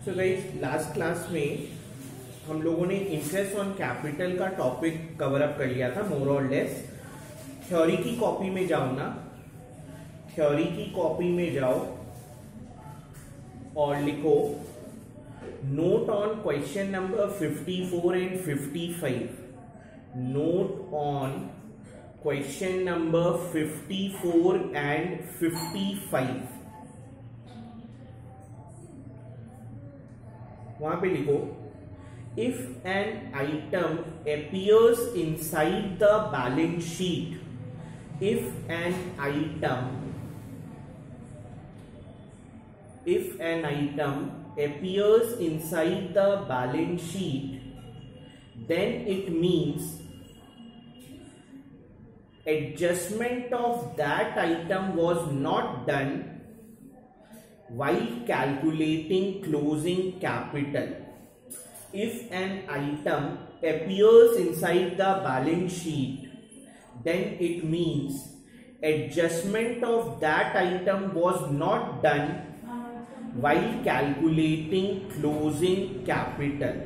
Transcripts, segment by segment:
So guys, last class में हम लोगों ने इंटरेस्ट ऑन कैपिटल का टॉपिक कवर अप कर लिया था मोर और लेस। थ्योरी की कॉपी में जाओ ना, थ्योरी की कॉपी में जाओ और लिखो note on question number 54 and 55। Note on question number 54 and 55। वहां पे लिखो if an item appears inside the balance sheet, if an item appears inside the balance sheet, then it means adjustment of that item was not done while calculating closing capital. If an item appears inside the balance sheet, then it means adjustment of that item was not done while calculating closing capital.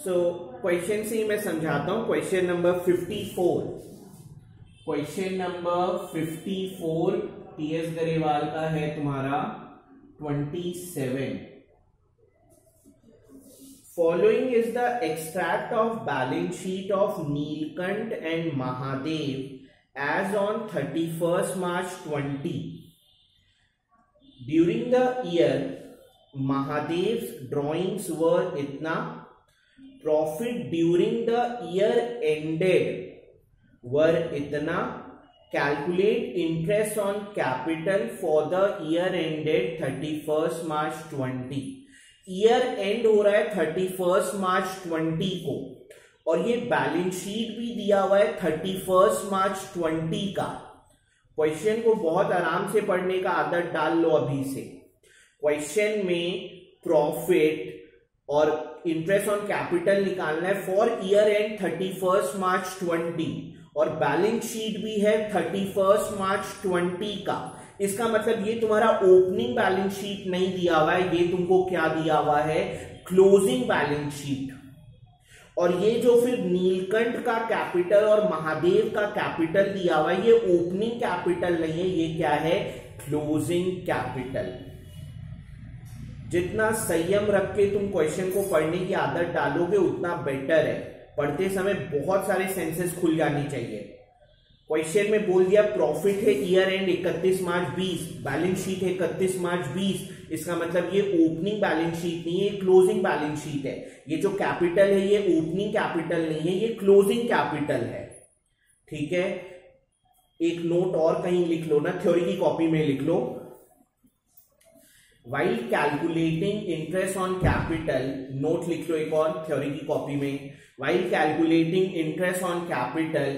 So question से ही मैं समझाता हूं। Question number 54, question number 54 TS Grewal का है तुम्हारा 27। Following is the extract of balance sheet of Neelkant and Mahadev as on 31st March 20. During the year, Mahadev's drawings were itna, profit during the year ended were itna, calculate interest on capital for the year ended 31st March 20. Year and हो रहा है 31 मार्च 20 को और ये balance sheet भी दिया हुआ है 31 मार्च 20 का। क्वेश्चन को बहुत आराम से पढ़ने का आदत डाल लो अभी से। क्वेश्चन में प्रॉफिट और इंटरेस्ट ऑन कैपिटल निकालना है फॉर ईयर एंड 31 मार्च 20 और बैलेंस शीट भी है 31 मार्च 20 का। इसका मतलब ये तुम्हारा ओपनिंग बैलेंस शीट नहीं दिया हुआ है, ये तुमको क्या दिया हुआ है, क्लोजिंग बैलेंस शीट। और ये जो फिर नीलकंठ का कैपिटल और महादेव का कैपिटल दिया हुआ है, ये ओपनिंग कैपिटल नहीं है, ये क्या है, क्लोजिंग कैपिटल। जितना संयम रख के तुम क्वेश्चन को पढ़ने की आदत डालोगे उतना बेटर है। पढ़ते समय बहुत सारे सेंसेस खुल जानी चाहिए। क्वेश्चन में बोल दिया प्रॉफिट है year and 31 March 20, balance sheet है 31 मार्च 20, इसका मतलब ये ओपनिंग बैलेंस शीट नहीं है, ये क्लोजिंग बैलेंस शीट है। ये जो कैपिटल है ये ओपनिंग कैपिटल नहीं है, ये क्लोजिंग कैपिटल है। ठीक है, एक नोट और कहीं लिख लो ना, थ्योरी की कॉपी में लिख लो, while calculating interest on capital, note लिख लो एक और थ्योरी की कॉपी में, while calculating interest on capital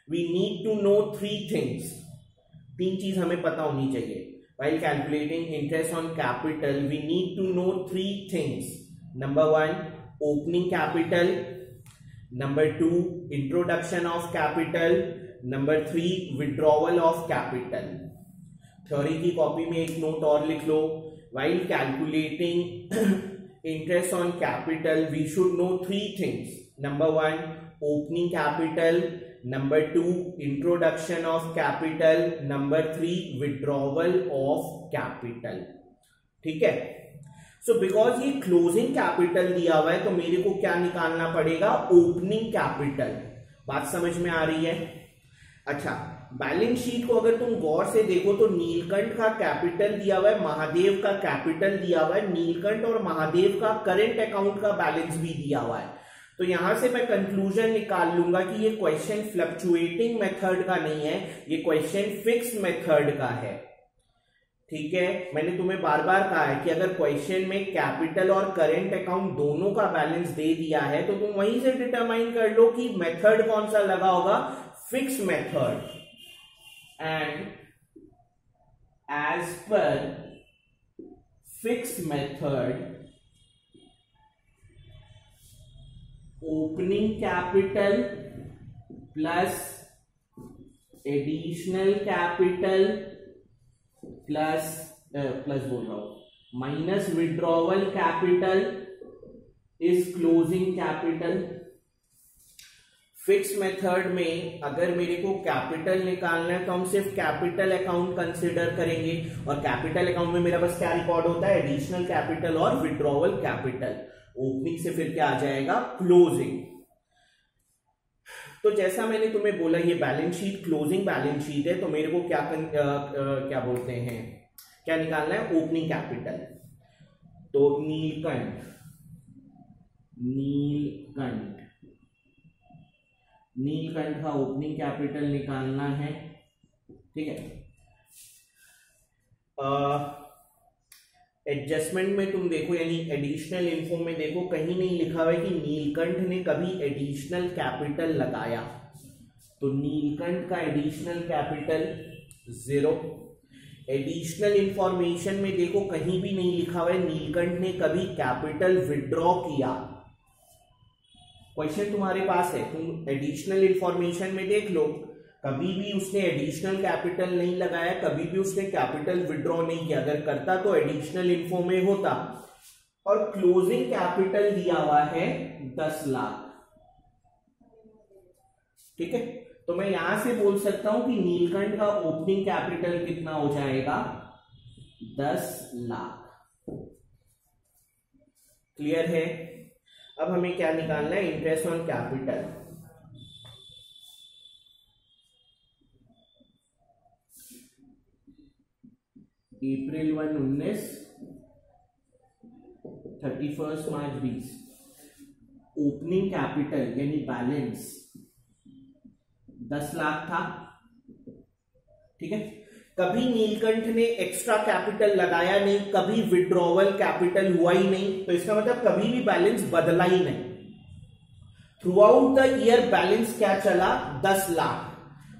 we need to know three things. तीन चीज हमें पता होनी चाहिए। While calculating interest on capital we need to know three things. Number 1, opening capital. Number 2, introduction of capital. Number 3, withdrawal of capital. Theory की copy में एक note और लिख लो, while calculating interest on capital we should know three things. Number 1, opening capital. Number 2, introduction of capital. Number 3, withdrawal of capital. ठीक है। So because ये closing capital दिया हुआ है तो मेरे को क्या निकालना पड़ेगा, opening capital। बात समझ में आ रही है? अच्छा, बैलेंस शीट को अगर तुम गौर से देखो तो नीलकंठ का कैपिटल दिया हुआ है, महादेव का कैपिटल दिया हुआ है, नीलकंठ और महादेव का करंट अकाउंट का बैलेंस भी दिया हुआ है। तो यहां से मैं कंक्लूजन निकाल लूंगा कि ये क्वेश्चन फ्लक्चुएटिंग मेथड का नहीं है, ये क्वेश्चन फिक्स मेथड का है। ठीक है, मैंने तुम्हें बार बार कहा है कि अगर क्वेश्चन में कैपिटल और करंट अकाउंट दोनों का बैलेंस दे दिया है तो तुम वहीं से डिटरमाइन कर लो कि मेथड कौन सा लगा होगा, fix method. And as per fix method opening capital plus additional capital plus बोल रहा हूं, minus withdrawal capital is closing capital. Fix method में अगर मेरे को कैपिटल निकालना है तो हम सिर्फ कैपिटल अकाउंट कंसिडर करेंगे, और कैपिटल अकाउंट में मेरा बस क्या रिकॉर्ड होता है, एडिशनल कैपिटल और विड्रॉवल कैपिटल। ओपनिंग से फिर क्या आ जाएगा, क्लोजिंग। तो जैसा मैंने तुम्हें बोला ये balance sheet closing balance sheet है, तो मेरे को क्या बोलते हैं, क्या निकालना है, ओपनिंग कैपिटल। तो नीलकंठ का ओपनिंग कैपिटल निकालना है, ठीक है। एडजस्टमेंट में तुम देखो, यानी एडिशनल इन्फो में देखो, कहीं नहीं लिखा हुआ है कि नीलकंठ ने कभी एडिशनल कैपिटल लगाया, तो नीलकंठ का एडिशनल कैपिटल 0। एडिशनल इंफॉर्मेशन में देखो कहीं भी नहीं लिखा हुआ है नीलकंठ ने कभी कैपिटल विड्रॉ किया। क्वेश्चन तुम्हारे पास है, तुम एडिशनल इंफॉर्मेशन में देख लो, कभी भी उसने एडिशनल कैपिटल नहीं लगाया, कभी भी उसने कैपिटल विड्रॉ नहीं किया। अगर करता तो एडिशनल इन्फो में होता। और क्लोजिंग कैपिटल दिया हुआ है 10 लाख, ठीक है। तो मैं यहां से बोल सकता हूं कि नीलकंठ का ओपनिंग कैपिटल कितना हो जाएगा, 10 लाख। क्लियर है। अब हमें क्या निकालना है, interest on capital. April 1 19, 31 March 20। Opening capital यानी बैलेंस 10 लाख था, ठीक है। कभी नीलकंठ ने एक्स्ट्रा कैपिटल लगाया नहीं, कभी विड्रॉवल कैपिटल हुआ ही नहीं, तो इसका मतलब कभी भी बैलेंस बदला ही नहीं। Through out the year balance क्या चला, 10 लाख।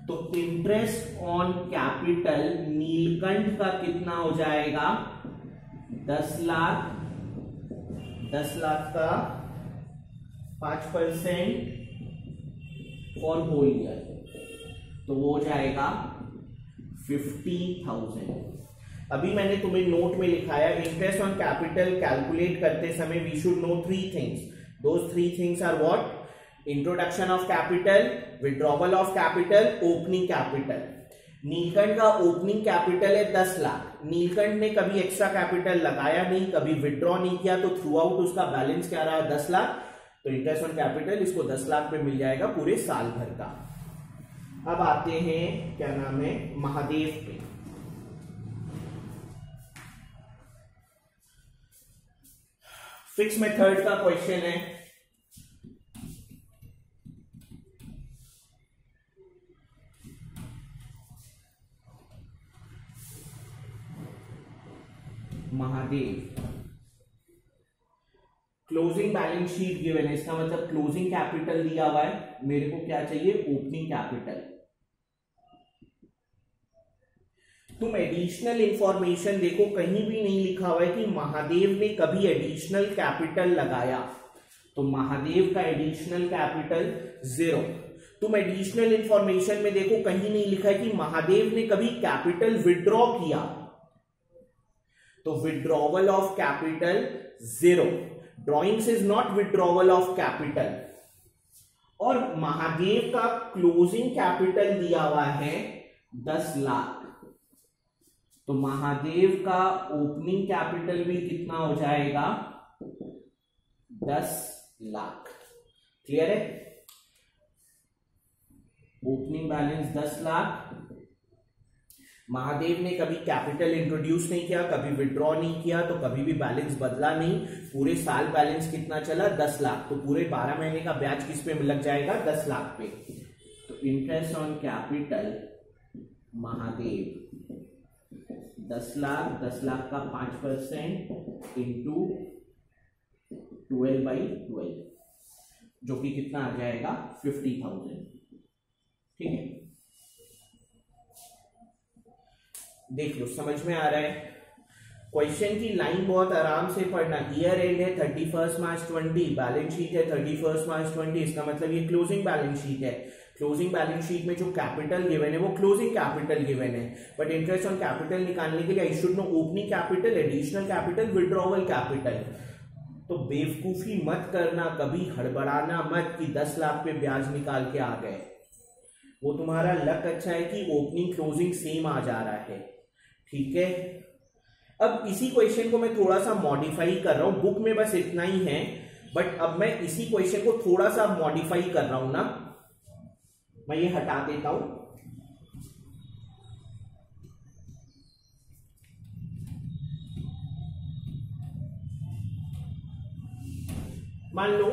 तो इंटरेस्ट ऑन कैपिटल नीलकंठ का कितना हो जाएगा, 10 लाख। 10 लाख का 5% फॉर होल ईयर, तो वो हो जाएगा 50,000। अभी मैंने तुम्हें नोट में लिखाया, इंटरेस्ट ऑन कैपिटल कैलकुलेट करते समय we should know 3 things. Those 3 things are what, introduction of capital, withdrawal of capital, opening capital. Neelkanth का ओपनिंग कैपिटल है 10 लाख। नीलकंठ ने कभी एक्स्ट्रा कैपिटल लगाया नहीं, कभी विड्रॉ नहीं किया, तो थ्रू आउट उसका बैलेंस क्या रहा, 10 लाख। तो इंटरेस्ट ऑन कैपिटल इसको 10 लाख पे मिल जाएगा पूरे साल भर का। अब आते हैं क्या नाम है, महादेव पे। फिक्स मेथड का क्वेश्चन है। Mahadev closing balance sheet given है, इसका मतलब क्लोजिंग कैपिटल दिया हुआ है, मेरे को क्या चाहिए, ओपनिंग कैपिटल। तुम एडिशनल इंफॉर्मेशन देखो, कहीं भी नहीं लिखा हुआ है कि महादेव ने कभी एडिशनल कैपिटल लगाया, तो महादेव का एडिशनल कैपिटल 0। तुम एडिशनल इंफॉर्मेशन में देखो, कहीं नहीं लिखा है कि महादेव ने कभी कैपिटल विड्रॉ किया, तो withdrawal of capital 0। Drawings is not withdrawal of capital. और महादेव का क्लोजिंग कैपिटल दिया हुआ है 10 लाख, तो महादेव का ओपनिंग कैपिटल भी कितना हो जाएगा, 10 लाख। क्लियर है। Opening balance 10 lakh. महादेव ने कभी कैपिटल इंट्रोड्यूस नहीं किया, कभी विड्रॉ नहीं किया, तो कभी भी बैलेंस बदला नहीं। पूरे साल बैलेंस कितना चला, 10 लाख। तो पूरे 12 महीने का ब्याज किस पे लग जाएगा, 10 लाख पे। तो interest on capital Mahadev 10 lakh, 10 lakh का 5% इंटू 12/12, जो कि कितना आ जाएगा, 50,000। ठीक है, देख लो, समझ में आ रहा है। क्वेश्चन की लाइन बहुत आराम से पढ़ना। ईयर एंड है 31 मार्च 20, बैलेंस शीट है 31 मार्च 20, इसका मतलब ये क्लोजिंग बैलेंस शीट है। क्लोजिंग बैलेंस शीट में जो कैपिटल गिवन है वो क्लोजिंग कैपिटल गिवन है, बट इंटरेस्ट ऑन कैपिटल निकालने के लिए I should know opening capital, additional capital, withdrawal capital. तो बेवकूफी मत करना, कभी हड़बड़ाना मत कि 10 लाख पे ब्याज निकाल के आ गए। वो तुम्हारा लक अच्छा है कि ओपनिंग क्लोजिंग सेम आ जा रहा है, ठीक है। अब इसी क्वेश्चन को मैं थोड़ा सा मॉडिफाई कर रहा हूं, बुक में बस इतना ही है, बट अब मैं इसी क्वेश्चन को थोड़ा सा मॉडिफाई कर रहा हूं ना, मैं ये हटा देता हूं। मान लो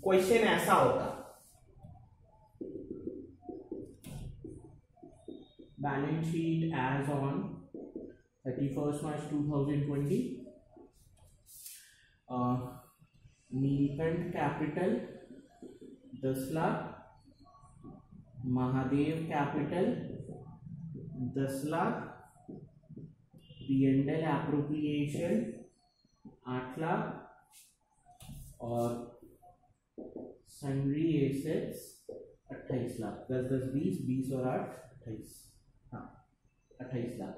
क्वेश्चन ऐसा होता, balance sheet as on 31 March 2020, Neelkanth capital 10 lakh, Mahadev capital 10 lakh, P&L appropriation 8 lakh और सन्ड्री एसेट्स 28 लाख। 10 10 20, 20 और 8 28, हाँ 28 लाख,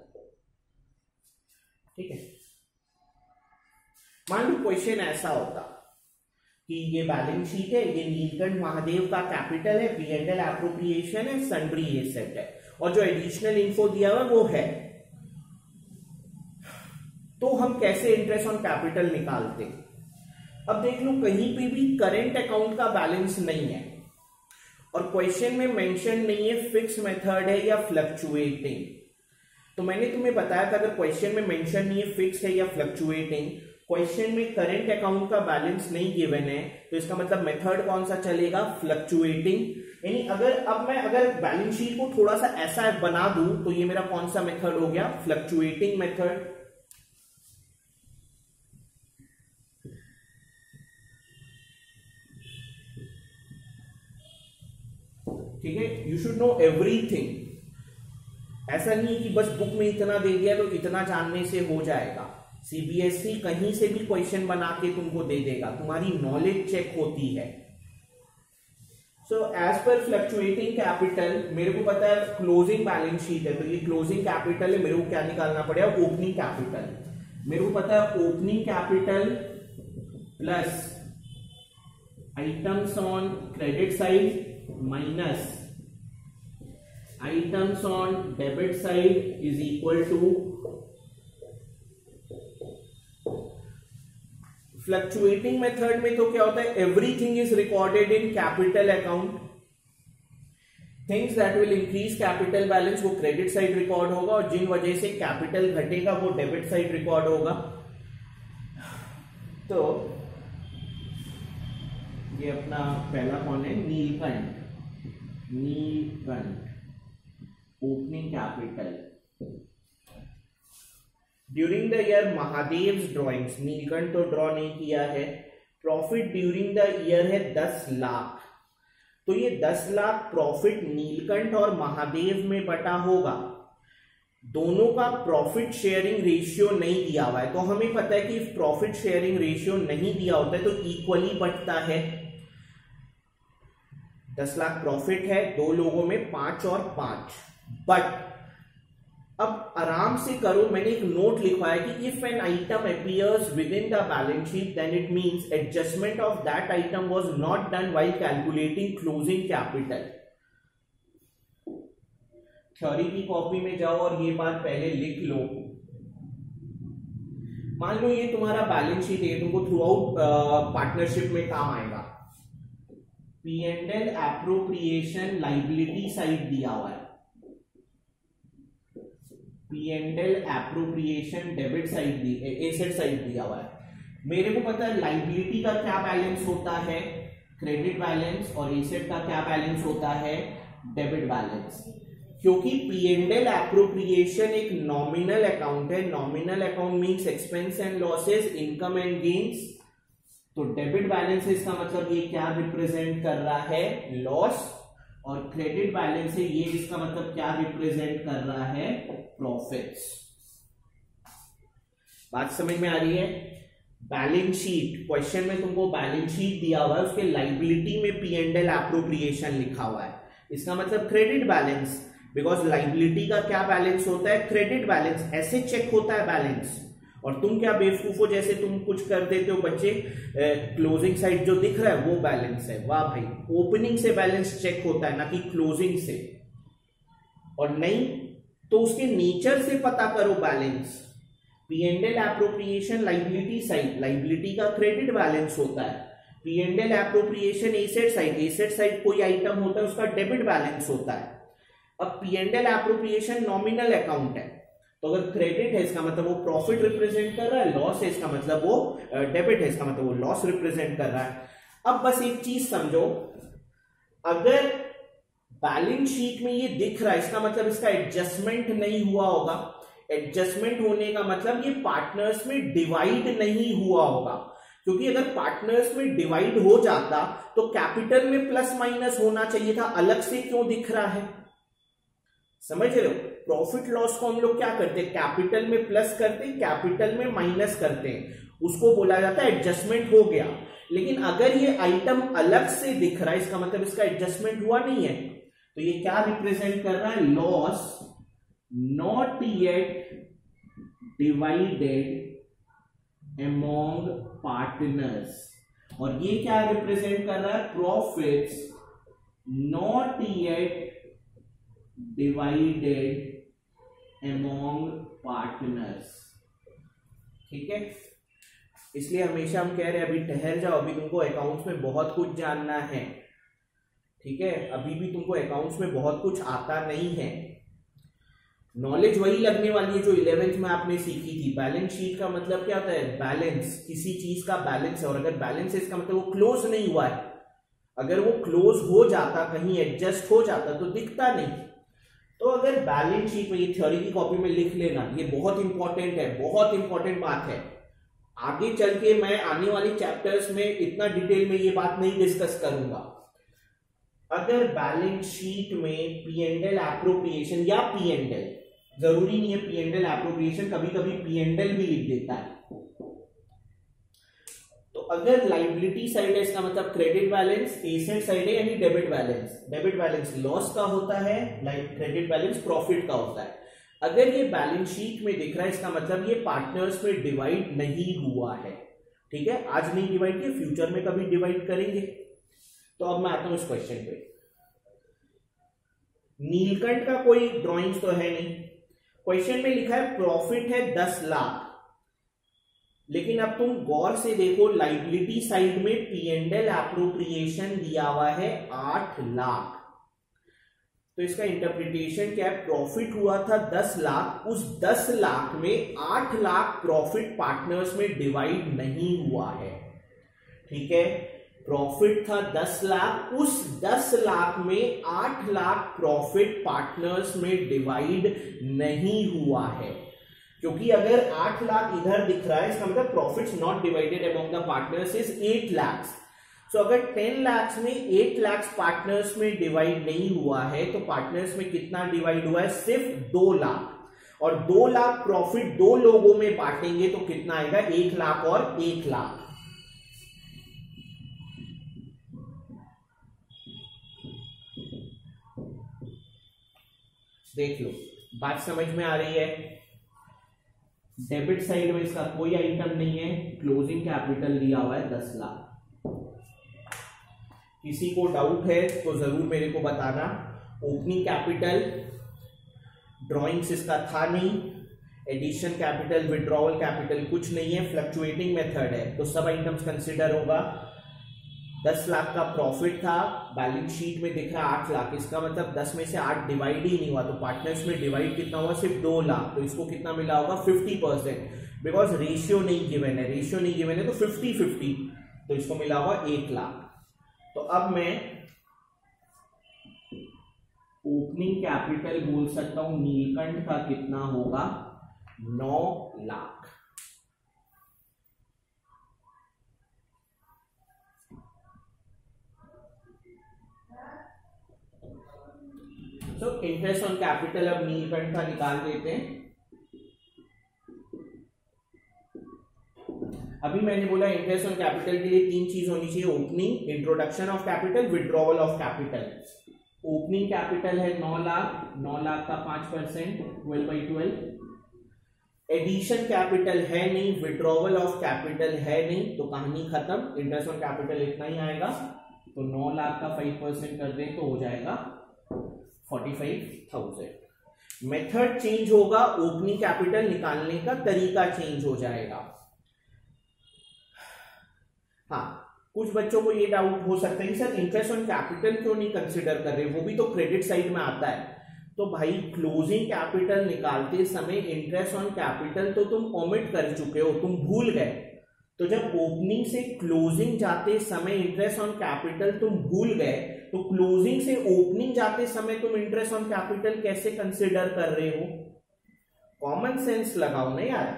ठीक है। मान लो क्वेश्चन ऐसा होता कि ये बैलेंस शीट है, ये नीलकंठ महादेव का कैपिटल है, P&L एप्रोप्रिएशन है, सन्ड्री एसेट है, और जो एडिशनल इन्फो दिया हुआ वो है। तो हम कैसे इंटरेस्ट ऑन कैपिटल निकालते? अब देख लो, कहीं पे भी करंट अकाउंट का बैलेंस नहीं है और क्वेश्चन में मेंशन नहीं है फिक्स मेथड है या फ्लक्चुएटिंग। तो मैंने तुम्हें बताया था अगर क्वेश्चन में मेंशन नहीं है फिक्स है या फ्लक्चुएटिंग, क्वेश्चन में करंट अकाउंट का बैलेंस नहीं गिवन है, तो इसका मतलब मेथड कौन सा चलेगा? फ्लक्चुएटिंग। यानी अगर बैलेंस शीट को थोड़ा सा ऐसा बना दूं तो ये मेरा कौन सा मेथड हो गया? Fluctuating method. ठीक है, यू शुड नो एवरीथिंग। ऐसा नहीं है कि बस बुक में इतना दे दिया तो इतना जानने से हो जाएगा। सीबीएसई कहीं से भी क्वेश्चन बना के तुमको दे देगा, तुम्हारी नॉलेज चेक होती है। So as per fluctuating capital, मेरे को पता है क्लोजिंग बैलेंस शीट है तो ये क्लोजिंग कैपिटल है, मेरे को क्या निकालना पड़ेगा? Opening capital. मेरे को पता है opening capital plus items on credit side minus items on debit side is equal to fluctuating method में तो क्या होता है? Everything is recorded in capital account, things that will increase capital balance वो क्रेडिट साइड रिकॉर्ड होगा और जिन वजह से कैपिटल घटेगा वो डेबिट साइड रिकॉर्ड होगा। तो ये अपना पहला कौन है? Neelkanth. Opening capital during the year Mahadev's drawings, Neelkanth तो ड्रॉ नहीं किया है। प्रॉफिट ड्यूरिंग द ईयर है 10 लाख, तो ये 10 लाख प्रॉफिट नीलकंठ और महादेव में बटा होगा। दोनों का प्रॉफिट शेयरिंग रेशियो नहीं दिया हुआ है, तो हमें पता है कि प्रॉफिट शेयरिंग रेशियो नहीं दिया होता है तो इक्वली बटता है। 10 लाख प्रॉफिट है, दो लोगों में 5 और 5। बट अब आराम से करो, मैंने एक नोट लिखा है कि if an item appears within the balance sheet then it means adjustment of that item was not done while calculating closing capital. Theory की कॉपी में जाओ और ये बात पहले लिख लो। मान लो ये तुम्हारा बैलेंस शीट है, तुमको थ्रू आउट पार्टनरशिप में काम आएगा। P&L एप्रोप्रिएशन लाइबिलिटी साइड दिया हुआ है, P&L एप्रोप्रिएशन डेबिट साइड दी, एसेट साइड दिया हुआ है। मेरे को पता है लाइबिलिटी का क्या बैलेंस होता है? क्रेडिट बैलेंस, और एसेट का क्या बैलेंस होता है? Debit balance. क्योंकि P&L एप्रोप्रिएशन एक नॉमिनल अकाउंट है, nominal account means expense and losses, income and gains. तो डेबिट बैलेंस इसका मतलब ये क्या रिप्रेजेंट कर रहा है? लॉस। और क्रेडिट बैलेंस है ये, इसका मतलब क्या रिप्रेजेंट कर रहा है? प्रॉफिट्स। बात समझ में आ रही है? बैलेंस शीट, क्वेश्चन में तुमको बैलेंस शीट दिया हुआ है, उसके लाइबिलिटी में पी एंड एल एप्रोप्रिएशन लिखा हुआ है, इसका मतलब क्रेडिट बैलेंस, बिकॉज लाइबिलिटी का क्या बैलेंस होता है, क्रेडिट बैलेंस, ऐसे चेक होता है बैलेंस। और तुम क्या बेवकूफ हो, जैसे तुम कुछ कर देते हो बच्चे, क्लोजिंग साइड जो दिख रहा है वो बैलेंस है, वाह भाई, ओपनिंग से बैलेंस चेक होता है ना कि क्लोजिंग से, और नहीं तो उसके नेचर से पता करो balance. P and L appropriation liability side, liability का क्रेडिट बैलेंस होता है, P and L appropriation asset side, asset side कोई आइटम होता है उसका डेबिट बैलेंस होता है। अब P and L appropriation nominal account है, तो अगर क्रेडिट है इसका मतलब वो प्रॉफिट रिप्रेजेंट कर रहा है, लॉस है इसका मतलब वो डेबिट है इसका मतलब वो लॉस रिप्रेजेंट कर रहा है। अब बस एक चीज समझो, अगर बैलेंस शीट में ये दिख रहा है इसका मतलब इसका एडजस्टमेंट नहीं हुआ होगा, एडजस्टमेंट होने का मतलब ये पार्टनर्स में डिवाइड नहीं हुआ होगा, क्योंकि अगर पार्टनर्स में डिवाइड हो जाता तो कैपिटल में प्लस माइनस होना चाहिए था, अलग से क्यों दिख रहा है, समझ रहे हो। प्रॉफिट लॉस को हम लोग क्या करते हैं, कैपिटल में प्लस करते हैं, कैपिटल में माइनस करते हैं, उसको बोला जाता है एडजस्टमेंट हो गया। लेकिन अगर ये आइटम अलग से दिख रहा है इसका मतलब इसका एडजस्टमेंट हुआ नहीं है, तो ये क्या रिप्रेजेंट कर रहा है, loss not yet divided among partners, और ये क्या रिप्रेजेंट कर रहा है, profits not yet divided among partners, ठीक है। इसलिए हमेशा हम कह रहे हैं अभी ठहर जाओ, अभी तुमको अकाउंट्स में बहुत कुछ जानना है, ठीक है, अभी भी तुमको अकाउंट्स में बहुत कुछ आता नहीं है, नॉलेज वही लगने वाली है जो 11th में आपने सीखी थी। बैलेंस शीट का मतलब क्या होता है, बैलेंस, किसी चीज का बैलेंस है, और अगर बैलेंस है इसका मतलब वो क्लोज नहीं हुआ है, अगर वो क्लोज हो जाता, कहीं एडजस्ट हो जाता तो दिखता नहीं। तो अगर बैलेंस शीट में, ये थ्योरी की कॉपी में लिख लेना, ये बहुत इंपॉर्टेंट है, बहुत इंपॉर्टेंट बात है, आगे चल के मैं आने वाले चैप्टर्स में इतना डिटेल में ये बात नहीं डिस्कस करूंगा। अगर बैलेंस शीट में पी एंड एल एप्रोप्रिएशन या पी एंड एल, जरूरी नहीं है पी एंड एल एप्रोप्रिएशन, कभी कभी पी एंड एल भी लिख देता है, तो अगर लाइबिलिटी साइड है इसका मतलब क्रेडिट बैलेंस, एसेट साइड है यानी debit balance, debit balance loss का होता है, क्रेडिट बैलेंस प्रॉफिट का होता है। अगर ये बैलेंस शीट में दिख रहा है इसका मतलब ये पार्टनर्स में डिवाइड नहीं हुआ है, ठीक है, आज नहीं डिवाइड किया, फ्यूचर में कभी डिवाइड करेंगे। तो अब मैं आता हूं इस क्वेश्चन पे, नीलकंठ का कोई ड्राइंग्स तो है नहीं, क्वेश्चन में लिखा है प्रॉफिट है 10 लाख, लेकिन अब तुम गौर से देखो लाइबिलिटी साइड में पी एंड एल एप्रोप्रिएशन दिया हुआ है 8 लाख, तो इसका इंटरप्रिटेशन क्या है, प्रॉफिट हुआ था 10 लाख, उस 10 लाख में 8 लाख प्रॉफिट पार्टनर्स में डिवाइड नहीं हुआ है, ठीक है, प्रॉफिट था 10 लाख, उस 10 लाख में 8 लाख प्रॉफिट पार्टनर्स में डिवाइड नहीं हुआ है, क्योंकि अगर 8 लाख इधर दिख रहा है इसका मतलब profits not divided among the partners is 8 lakh. So अगर 10 लाख में 8 लाख पार्टनर्स में डिवाइड नहीं हुआ है तो पार्टनर्स में कितना डिवाइड हुआ है, सिर्फ 2 लाख, और 2 लाख प्रॉफिट 2 लोगों में बांटेंगे तो कितना आएगा, 1 लाख और 1 लाख। देख लो बात समझ में आ रही है। डेबिट साइड में इसका कोई आइटम नहीं है, क्लोजिंग कैपिटल दिया हुआ है 10 लाख। किसी को डाउट है तो जरूर मेरे को बताना। ओपनिंग कैपिटल ड्राइंग्स इसका था नहीं, एडिशन कैपिटल विड्रॉवल कैपिटल कुछ नहीं है, फ्लक्चुएटिंग मेथड है तो सब आइटम्स कंसिडर होगा। 10 लाख का प्रॉफिट था, बैलेंस शीट में दिख रहा है 8 लाख, इसका मतलब 10 में से 8 डिवाइड ही नहीं हुआ, तो पार्टनर्स में डिवाइड कितना हुआ, सिर्फ 2 लाख, तो इसको कितना मिला होगा 50%, बिकॉज रेशियो नहीं गिवन है, रेशियो नहीं गिवन है तो 50-50, तो इसको मिला होगा 1 लाख। तो अब मैं ओपनिंग कैपिटल बोल सकता हूं नीलकंठ का कितना होगा, 9 लाख। तो इंटरेस्ट ऑन कैपिटल अब नीलकंठ का निकाल देते हैं। अभी मैंने बोला इंटरेस्ट ऑन कैपिटल के लिए 3 चीज होनी चाहिए, opening, introduction of capital, withdrawal of capital. Opening capital है 9 लाख, 9 लाख का 5% 12/12। एडिशन कैपिटल है नहीं, विड्रॉवल ऑफ कैपिटल है नहीं, तो कहानी खत्म। इंटरेस्ट ऑन कैपिटल इतना ही आएगा, तो 9 लाख का 5% कर दें तो हो जाएगा 45,000। मेथड चेंज होगा, ओपनिंग कैपिटल निकालने का तरीका चेंज हो जाएगा। हाँ, कुछ बच्चों को ये डाउट हो सकता है कि सर इंटरेस्ट ऑन कैपिटल क्यों नहीं कंसिडर कर रहे, वो भी तो क्रेडिट साइड में आता है। तो भाई क्लोजिंग कैपिटल निकालते समय इंटरेस्ट ऑन कैपिटल तो तुम ओमिट कर चुके हो, तुम भूल गए। तो जब ओपनिंग से क्लोजिंग जाते समय इंटरेस्ट ऑन कैपिटल तुम भूल गए, तो क्लोजिंग से ओपनिंग जाते समय तुम इंटरेस्ट ऑन कैपिटल कैसे कंसिडर कर रहे हो? कॉमन सेंस लगाओ ना यार।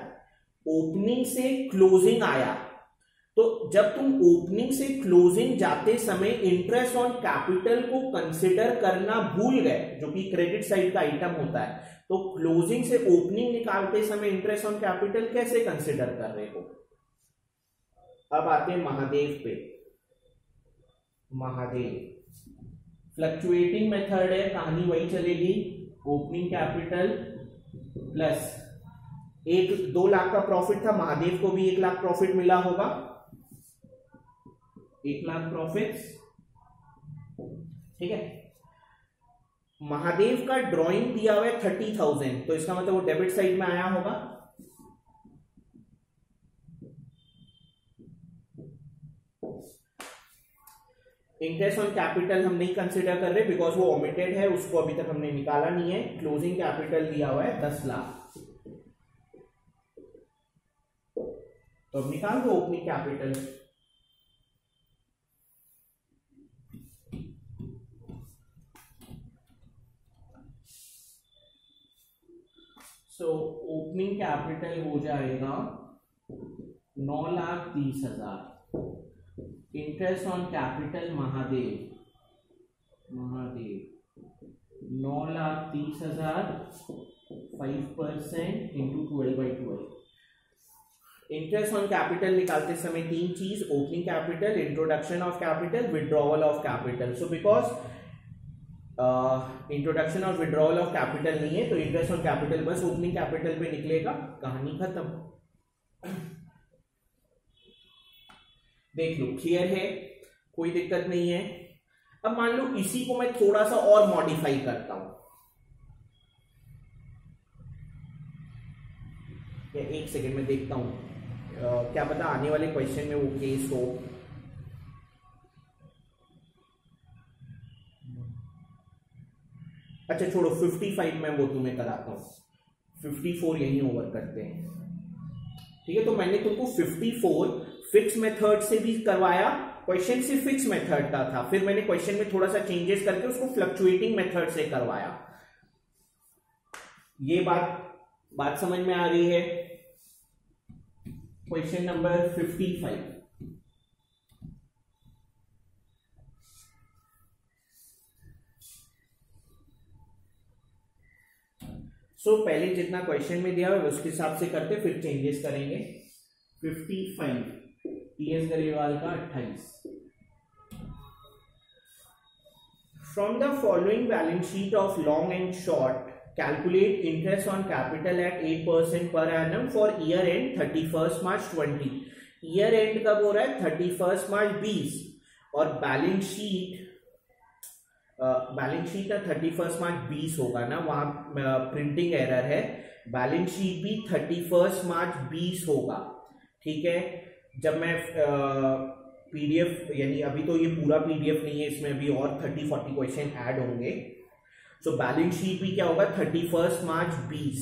ओपनिंग से क्लोजिंग आया, तो जब तुम ओपनिंग से क्लोजिंग जाते समय इंटरेस्ट ऑन कैपिटल को कंसिडर करना भूल गए, जो कि क्रेडिट साइड का आइटम होता है, तो क्लोजिंग से ओपनिंग निकालते समय इंटरेस्ट ऑन कैपिटल कैसे कंसिडर कर रहे हो? अब आते हैं महादेव पे। महादेव फ्लक्चुएटिंग मेथड है, कहानी वही चलेगी। ओपनिंग कैपिटल प्लस 2 लाख का प्रॉफिट था, महादेव को भी 1 लाख प्रॉफिट मिला होगा, 1 लाख प्रॉफिट, ठीक है। महादेव का ड्राइंग दिया हुआ है 30,000, तो इसका मतलब वो डेबिट साइड में आया होगा। इंटरेस्ट ऑन कैपिटल हम नहीं कंसिडर कर रहे बिकॉज वो ओमिटेड है, उसको अभी तक हमने निकाला नहीं है। क्लोजिंग कैपिटल दिया हुआ है 10 लाख, तो अब निकाल दो opening capital. So opening capital हो जाएगा 9,30,000। Interest on capital Mahadev 9,30,000, 5% into 12/12। Interest on capital निकालते समय 3 चीज, opening capital, introduction of capital, withdrawal of capital. So because introduction और विड्रॉवल ऑफ कैपिटल नहीं है, तो इंटरेस्ट ऑन कैपिटल बस ओपनिंग कैपिटल पे निकलेगा, कहानी खत्म। देख लो, क्लियर है, कोई दिक्कत नहीं है। अब मान लो इसी को मैं थोड़ा सा और मॉडिफाई करता हूं, या 1 सेकेंड में देखता हूं, क्या पता आने वाले क्वेश्चन में वो केस हो। अच्छा छोड़ो, 55 में वो तुम्हें कराता हूं, 54 यहीं ओवर करते हैं, ठीक है। तो मैंने तुमको 54 फिक्स मेथड से भी करवाया, क्वेश्चन से फिक्स मेथड का था, फिर मैंने क्वेश्चन में थोड़ा सा चेंजेस करके उसको फ्लक्चुएटिंग मेथड से करवाया। ये बात समझ में आ गई है? Question number 55। पहले जितना क्वेश्चन में दिया है उसके हिसाब से करते, फिर चेंजेस करेंगे। 55 टीएस गरेवाल का 28। From the following balance sheet of long and short calculate interest on capital eight 8% per annum for year and 31 March 20। Year and कब हो रहा है? 31 मार्च 20, और बैलेंस शीट ना 31 मार्च 20 होगा ना, वहां प्रिंटिंग एरर है। बैलेंस शीट भी 31 मार्च 20 होगा, ठीक है। जब मैं पीडीएफ, यानी अभी तो ये पूरा पीडीएफ नहीं है, इसमें अभी और 30-40 क्वेश्चन ऐड होंगे। सो बैलेंस शीट भी क्या होगा? 31 मार्च 20,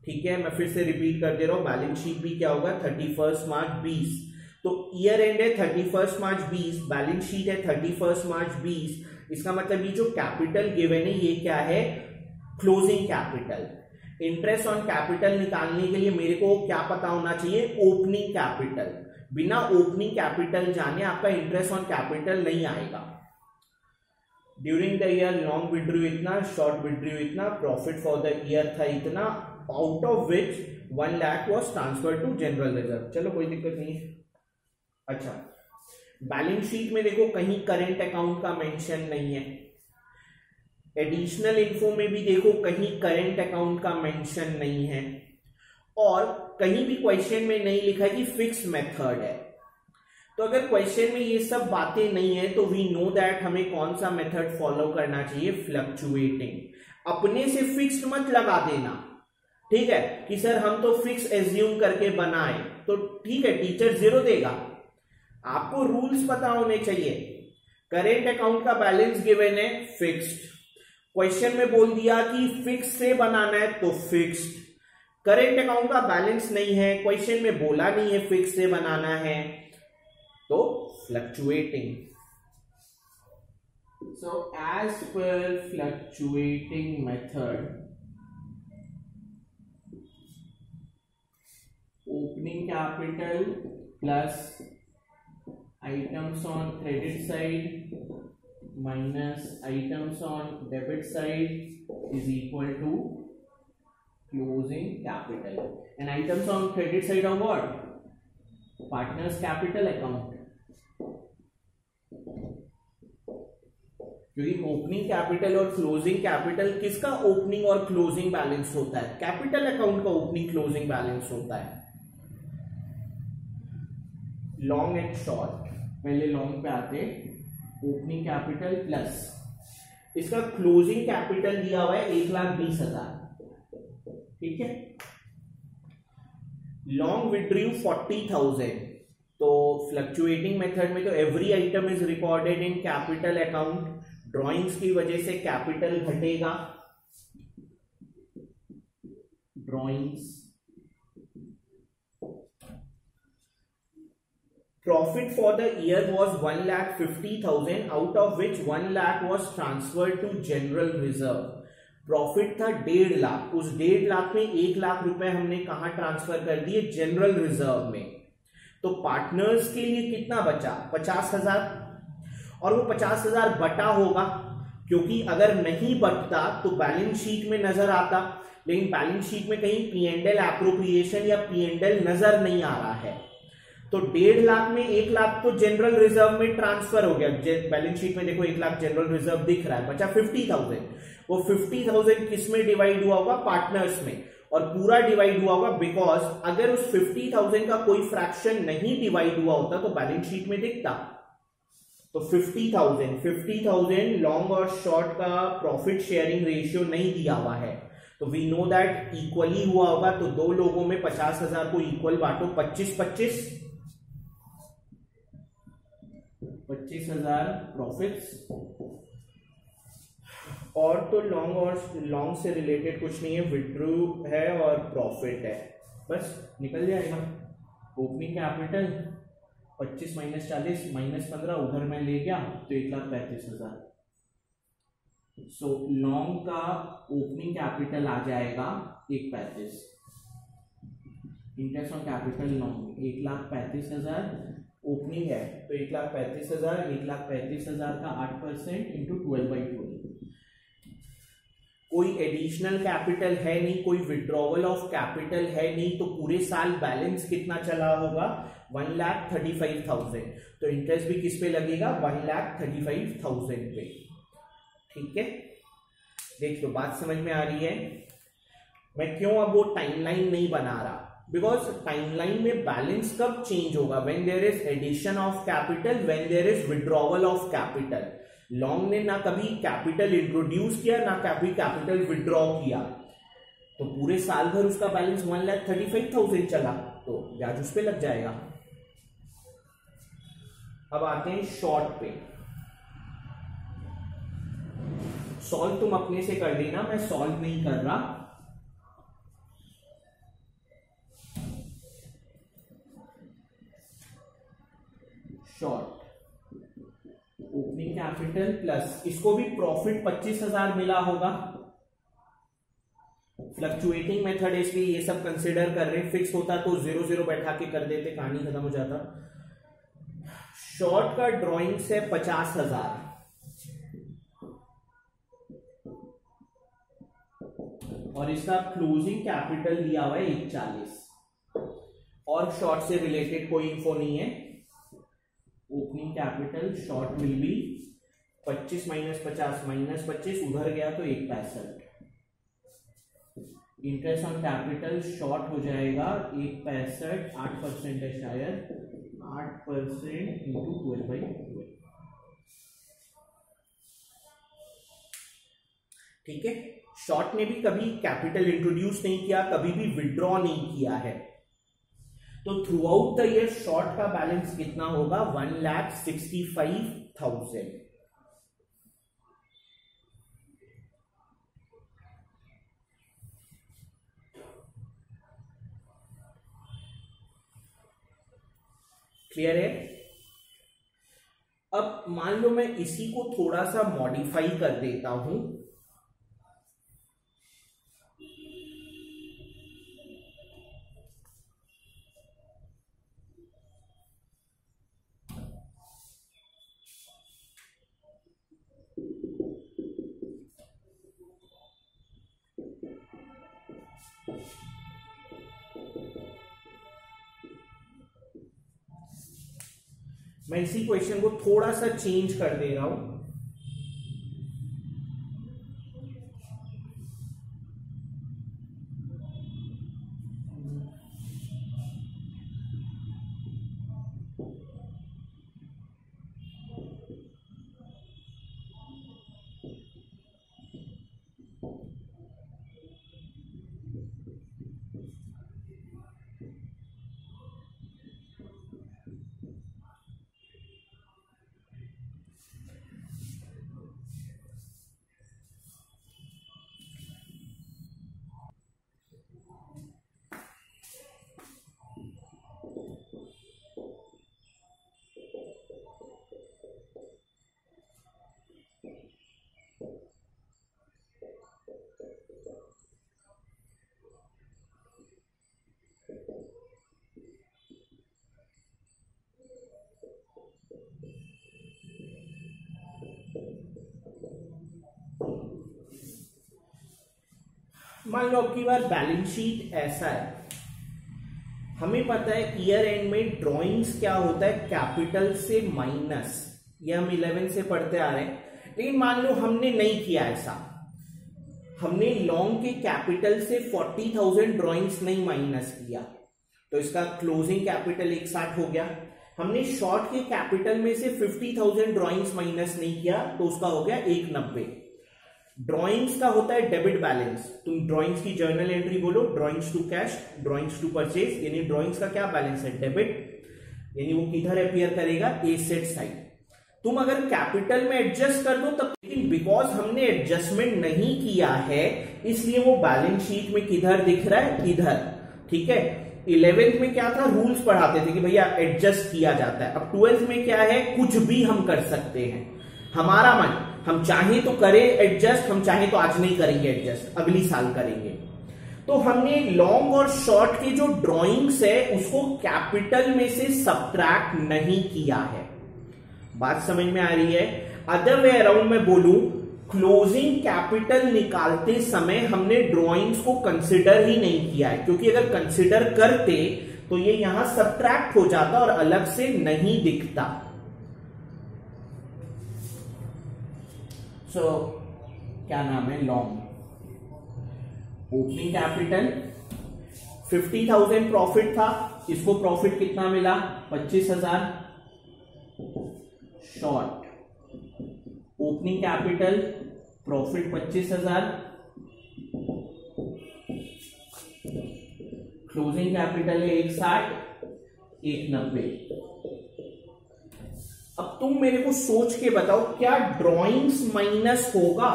ठीक है। मैं फिर से रिपीट कर दे रहा हूँ, बैलेंस शीट भी क्या होगा? 31 मार्च 20। तो ईयर एंड है 31 मार्च 20, बैलेंस शीट है 31 मार्च 20। इसका मतलब ये जो कैपिटल गिवन है ये क्या है? Closing capital. Interest on capital निकालने के लिए मेरे को क्या पता होना चाहिए? Opening capital. बिना ओपनिंग कैपिटल जाने आपका इंटरेस्ट ऑन कैपिटल नहीं आएगा। During the year Long withdrew इतना, शॉर्ट विड्रू इतना, प्रॉफिट फॉर द ईयर था इतना, out of which 1 lakh was transfer to general reserve. चलो कोई दिक्कत नहीं है, अच्छा, बैलेंस शीट में देखो कहीं करंट अकाउंट का मेंशन नहीं है, एडिशनल इन्फो में भी देखो कहीं करंट अकाउंट का मेंशन नहीं है, और कहीं भी क्वेश्चन में नहीं लिखा है कि फिक्स मेथड है। तो अगर क्वेश्चन में ये सब बातें नहीं है तो वी नो दैट हमें कौन सा मेथड फॉलो करना चाहिए, फ्लक्चुएटिंग। अपने से फिक्स्ड मत लगा देना, ठीक है, कि सर हम तो फिक्स एज्यूम करके बनाए, तो ठीक है टीचर 0 देगा। आपको रूल्स पता होने चाहिए। करेंट अकाउंट का बैलेंस गिवन है फिक्स्ड, क्वेश्चन में बोल दिया कि फिक्स से बनाना है तो फिक्स्ड। करेंट अकाउंट का बैलेंस नहीं है, क्वेश्चन में बोला नहीं है फिक्स से बनाना है, तो fluctuating. So as per fluctuating method, opening capital plus items on credit side minus items on debit side is equal to closing capital, and items on credit side of what, partners capital account, क्योंकि opening capital और closing capital किसका opening और closing balance होता है, capital account का opening closing balance होता है। Long and Short, पहले लॉन्ग पे आते, ओपनिंग कैपिटल प्लस इसका क्लोजिंग कैपिटल दिया हुआ है 1,20,000, ठीक है। लॉन्ग विड्रू 40,000, तो फ्लक्चुएटिंग मेथड में तो every item is recorded in capital account, drawings की वजह से कैपिटल घटेगा, drawings. Profit for the year was 1,50,000, out of which 1 lakh was transferred to general reserve. Profit था 1.5 लाख, उस 1.5 लाख में 1 लाख रुपए हमने कहां ट्रांसफर कर दिए, जनरल रिजर्व में। तो पार्टनर्स के लिए कितना बचा, 50,000, और वो 50,000 बटा होगा, क्योंकि अगर नहीं बटता तो बैलेंस शीट में नजर आता, लेकिन बैलेंस शीट में कहीं P&L एप्रोप्रिएशन या P&L नजर नहीं आ रहा है। तो 1.5 लाख में 1 लाख तो जनरल रिजर्व में ट्रांसफर हो गया, बैलेंस शीट में देखो 1 लाख जनरल रिजर्व दिख रहा है, बचा 50,000। वो 50,000 किस में डिवाइड हुआ होगा, पार्टनर्स में, और पूरा डिवाइड हुआ होगा बिकॉज अगर उस 50,000 का कोई फ्रैक्शन नहीं डिवाइड हुआ होता तो बैलेंस शीट में दिखता। तो 50,000 लॉन्ग और शॉर्ट का प्रॉफिट शेयरिंग रेशियो नहीं दिया हुआ है, तो वी नो दैट इक्वली हुआ होगा, तो दो लोगों में 50,000 को इक्वल बांटो, 25,000 प्रॉफिट्स। और तो लॉन्ग से रिलेटेड कुछ नहीं है, विड्रू है और प्रॉफिट है, बस निकल जाएगा। ओपनिंग कैपिटल 25 माइनस 40 माइनस 15 उधर मैं ले गया तो 1,35,000। सो लॉन्ग का ओपनिंग कैपिटल आ जाएगा 1,35,000, interest on capital long 1,35,000, opening है तो 1,35,000, 1,35,000 का 8% इंटू 12/12। कोई एडिशनल कैपिटल है नहीं, कोई विड्रॉवल ऑफ कैपिटल है नहीं, तो पूरे साल बैलेंस कितना चला होगा, 1,35,000। तो इंटरेस्ट भी किस पे लगेगा, 1,35,000 पे, ठीक है। देख लो बात समझ में आ रही है। मैं क्यों अब वो टाइमलाइन नहीं बना रहा, बिकॉज टाइमलाइन में बैलेंस कब चेंज होगा, when there is addition of capital, when there is withdrawal of capital. Long ने ना कभी कैपिटल इंट्रोड्यूस किया ना कभी कैपिटल विड्रॉ किया, तो पूरे साल भर उसका बैलेंस 1,35,000 चला, तो ब्याज उस पे लग जाएगा। अब आते हैं शॉर्ट पे। सॉल्व तुम अपने से कर लेना, मैं सॉल्व नहीं कर रहा। शॉर्ट ओपनिंग कैपिटल प्लस, इसको भी प्रॉफिट 25,000 मिला होगा। फ्लक्चुएटिंग मेथड है इसलिए ये सब कंसिडर कर रहे हैं, फिक्स होता तो 0 बैठा के कर देते, कहानी खत्म हो जाता। शॉर्ट का ड्रॉइंग से 50,000, और इसका क्लोजिंग कैपिटल दिया हुआ है 1,40, और शॉर्ट से रिलेटेड कोई इंफो नहीं है। Capital short will be 25 minus 50 minus 25, उधर गया तो 1.65। इंटरेस्ट ऑन कैपिटल शॉर्ट हो जाएगा 1.65, 8% है शायद, 8% इंटू 12/12। ठीक है, शॉर्ट ने भी कभी कैपिटल इंट्रोड्यूस नहीं किया, कभी भी विड्रॉ नहीं किया है। तो through out the year short का बैलेंस कितना होगा? 1,65,000। क्लियर है? अब मान लो मैं इसी को थोड़ा सा मॉडिफाई कर देता हूं। मैं इसी क्वेश्चन को थोड़ा सा चेंज कर दे रहा हूं। मान लो अब की बार बैलेंस शीट ऐसा है, हमें पता है ईयर एंड में ड्राइंग्स क्या होता है, कैपिटल से माइनस, ये हम 11 से पढ़ते आ रहे हैं। लेकिन मान लो हमने नहीं किया ऐसा, हमने लॉन्ग के कैपिटल से 40,000 ड्राइंग्स नहीं माइनस किया, तो इसका क्लोजिंग कैपिटल 160 हो गया। हमने शॉर्ट के कैपिटल में से 50,000 ड्राइंग्स माइनस नहीं किया, तो उसका हो गया 190। ड्राइंग्स का होता है डेबिट बैलेंस, तुम ड्राइंग्स की जर्नल एंट्री बोलो, drawings to cash, drawings to purchase, यानी ड्राइंग्स का क्या बैलेंस है? डेबिट, यानी वो किधर अपीयर करेगा? Asset side. तुम अगर कैपिटल में एडजस्ट कर दो तब, लेकिन बिकॉज हमने एडजस्टमेंट नहीं किया है इसलिए वो बैलेंस शीट में किधर दिख रहा है? इधर। ठीक है, 11th में क्या था? रूल्स पढ़ाते थे कि भैया एडजस्ट किया जाता है। अब 12th में क्या है? कुछ भी हम कर सकते हैं, हमारा मन, हम चाहे तो करें एडजस्ट, हम चाहे तो आज नहीं करेंगे एडजस्ट, अगली साल करेंगे। तो हमने लॉन्ग और शॉर्ट के जो ड्राइंग्स है उसको कैपिटल में से सब्ट्रैक्ट नहीं किया है। बात समझ में आ रही है? अदर वे अराउंड में बोलूं, क्लोजिंग कैपिटल निकालते समय हमने ड्राइंग्स को कंसिडर ही नहीं किया है, क्योंकि अगर कंसिडर करते तो ये यहां सब्ट्रैक्ट हो जाता और अलग से नहीं दिखता। क्या नाम है? लॉन्ग ओपनिंग कैपिटल 50,000 प्रॉफिट था, इसको प्रॉफिट कितना मिला? 25,000। Short opening capital profit 25,000, closing capital है 160, 190। अब तुम मेरे को सोच के बताओ, क्या ड्राइंग्स माइनस होगा?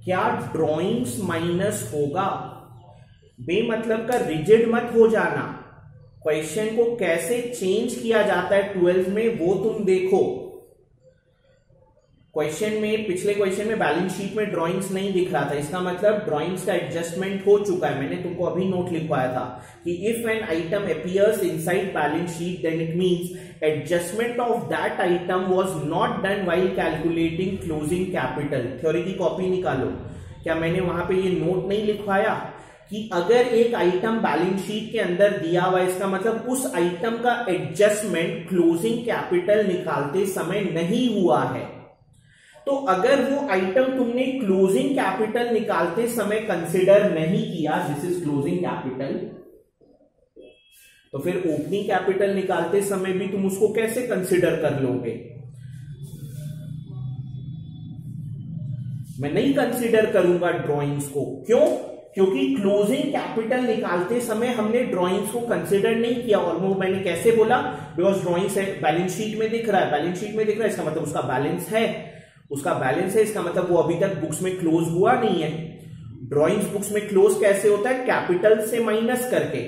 क्या ड्राइंग्स माइनस होगा? बेमतलब का रिजिड मत हो जाना, क्वेश्चन को कैसे चेंज किया जाता है 12th में वो तुम देखो। क्वेश्चन में, पिछले क्वेश्चन में बैलेंस शीट में ड्राइंग्स नहीं दिख रहा था, इसका मतलब ड्राइंग्स का एडजस्टमेंट हो चुका है। मैंने तुमको अभी नोट लिखवाया था कि if an item appears inside balance sheet then it means adjustment of that item was not done while calculating closing capital. Theory की कॉपी निकालो, क्या मैंने वहां पे ये नोट नहीं लिखवाया कि अगर एक आइटम बैलेंस शीट के अंदर दिया हुआ है, इसका मतलब उस आइटम का एडजस्टमेंट क्लोजिंग कैपिटल निकालते समय नहीं हुआ है। तो अगर वो आइटम तुमने क्लोजिंग कैपिटल निकालते समय कंसिडर नहीं किया, दिस इज क्लोजिंग कैपिटल, तो फिर ओपनिंग कैपिटल निकालते समय भी तुम उसको कैसे कंसिडर कर लोगे? मैं नहीं कंसिडर करूंगा ड्राइंग्स को। क्यों? क्योंकि क्लोजिंग कैपिटल निकालते समय हमने ड्राइंग्स को कंसिडर नहीं किया। और वो मैंने कैसे बोला? बिकॉज ड्राइंग्स बैलेंस शीट में दिख रहा है, बैलेंस शीट में दिख रहा है, इसका मतलब उसका बैलेंस है, उसका बैलेंस है, इसका मतलब वो अभी तक बुक्स में क्लोज हुआ नहीं है। ड्राइंग्स बुक्स में क्लोज कैसे होता है? कैपिटल से माइनस करके।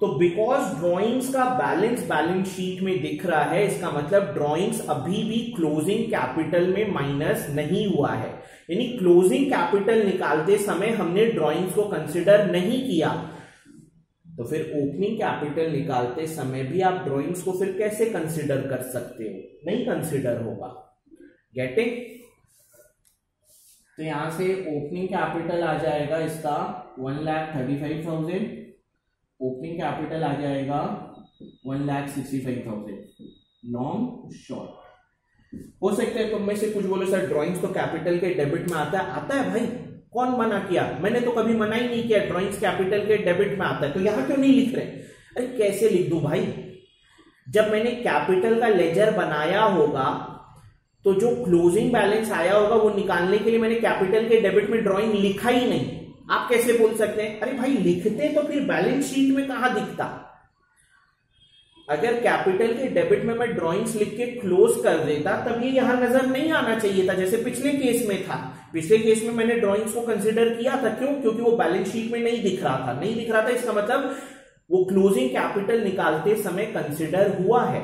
तो बिकॉज ड्राइंग्स का बैलेंस शीट में दिख रहा है, इसका मतलब ड्राइंग्स अभी भी क्लोजिंग कैपिटल में माइनस नहीं हुआ है, यानी क्लोजिंग कैपिटल निकालते समय हमने ड्राइंग्स को कंसिडर नहीं किया। तो फिर ओपनिंग कैपिटल निकालते समय भी आप ड्राइंग्स को फिर कैसे कंसिडर कर सकते हो? नहीं कंसिडर होगा। गेटिंग? तो यहां से ओपनिंग कैपिटल आ जाएगा इसका 1,35,000, ओपनिंग कैपिटल आ जाएगा 1,65,000। लॉन्ग शॉर्ट हो सकता है तुम में से कुछ बोलो सर ड्राइंग्स तो कैपिटल के डेबिट में आता है। आता है भाई, कौन मना किया? मैंने तो कभी मना ही नहीं किया, ड्राइंग्स कैपिटल के डेबिट में आता है। तो यहां क्यों नहीं लिख रहे? अरे कैसे लिख दूं भाई? जब मैंने कैपिटल का लेजर बनाया होगा तो जो क्लोजिंग बैलेंस आया होगा वो निकालने के लिए मैंने कैपिटल के डेबिट में ड्राइंग लिखा ही नहीं। आप कैसे बोल सकते हैं? अरे भाई लिखते तो फिर बैलेंस शीट में कहां दिखता? अगर कैपिटल के डेबिट में मैं ड्राइंग्स लिख के क्लोज कर देता तब ये यहां नजर नहीं आना चाहिए था, जैसे पिछले केस में था। पिछले केस में मैंने ड्राइंग्स को कंसिडर किया था। क्यों? क्योंकि वो बैलेंस शीट में नहीं दिख रहा था। नहीं दिख रहा था इसका मतलब वो क्लोजिंग कैपिटल निकालते समय कंसिडर हुआ है।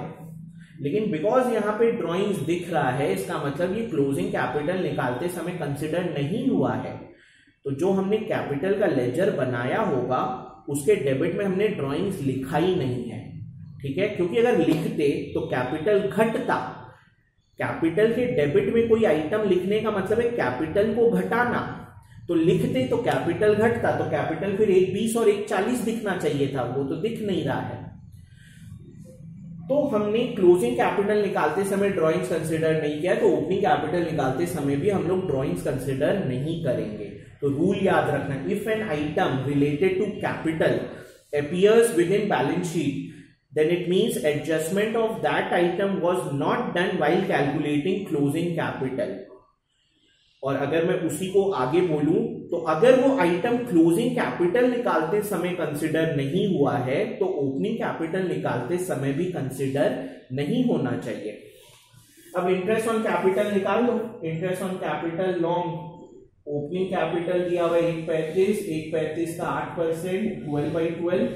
लेकिन बिकॉज यहां पे ड्राइंग्स दिख रहा है, इसका मतलब ये क्लोजिंग कैपिटल निकालते समय कंसिडर नहीं हुआ है। तो जो हमने कैपिटल का लेजर बनाया होगा उसके डेबिट में हमने ड्राइंग्स लिखा ही नहीं है। ठीक है? क्योंकि अगर लिखते तो कैपिटल घटता। कैपिटल के डेबिट में कोई आइटम लिखने का मतलब है कैपिटल को घटाना। तो लिखते तो कैपिटल घटता, तो कैपिटल फिर 1,20 और 1,40 दिखना चाहिए था, वो तो दिख नहीं रहा है। तो हमने क्लोजिंग कैपिटल निकालते समय ड्राइंग्स कंसिडर नहीं किया, तो ओपनिंग कैपिटल निकालते समय भी हम लोग ड्राइंग्स कंसिडर नहीं करेंगे। तो रूल याद रखना, if an item related to capital appears within balance sheet, then it means adjustment of that item was not done while calculating closing capital. और अगर मैं उसी को आगे बोलूं तो अगर वो आइटम क्लोजिंग कैपिटल निकालते समय कंसिडर नहीं हुआ है तो ओपनिंग कैपिटल निकालते समय भी कंसिडर नहीं होना चाहिए। अब इंटरेस्ट ऑन कैपिटल निकाल लो। Interest on capital loan, opening capital दिया हुआ 1,35 का 8%, 12/12।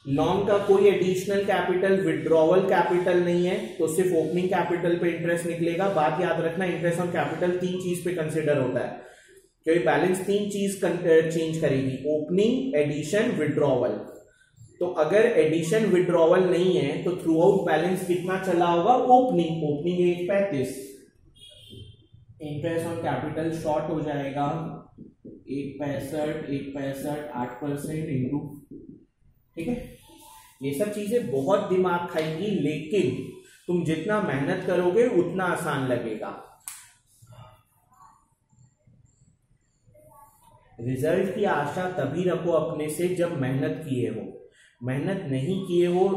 लॉन्ग का कोई एडिशनल कैपिटल, विड्रॉवल कैपिटल नहीं है, तो सिर्फ ओपनिंग कैपिटल पे इंटरेस्ट निकलेगा। बात याद रखना, इंटरेस्ट ऑन कैपिटल 3 चीज पे कंसिडर होता है, क्योंकि बैलेंस 3 चीज चेंज करेगी, ओपनिंग, एडिशन, विड्रॉवल। तो अगर एडिशन विड्रॉवल नहीं है तो थ्रू आउट बैलेंस कितना चला होगा? Opening. Opening 1,35, interest on capital short हो जाएगा 1,65 8% इंटू। ठीक है? ये सब चीजें बहुत दिमाग खाएंगी, लेकिन तुम जितना मेहनत करोगे उतना आसान लगेगा। रिजल्ट की आशा तभी रखो अपने से जब मेहनत किए हो। मेहनत नहीं किए हो,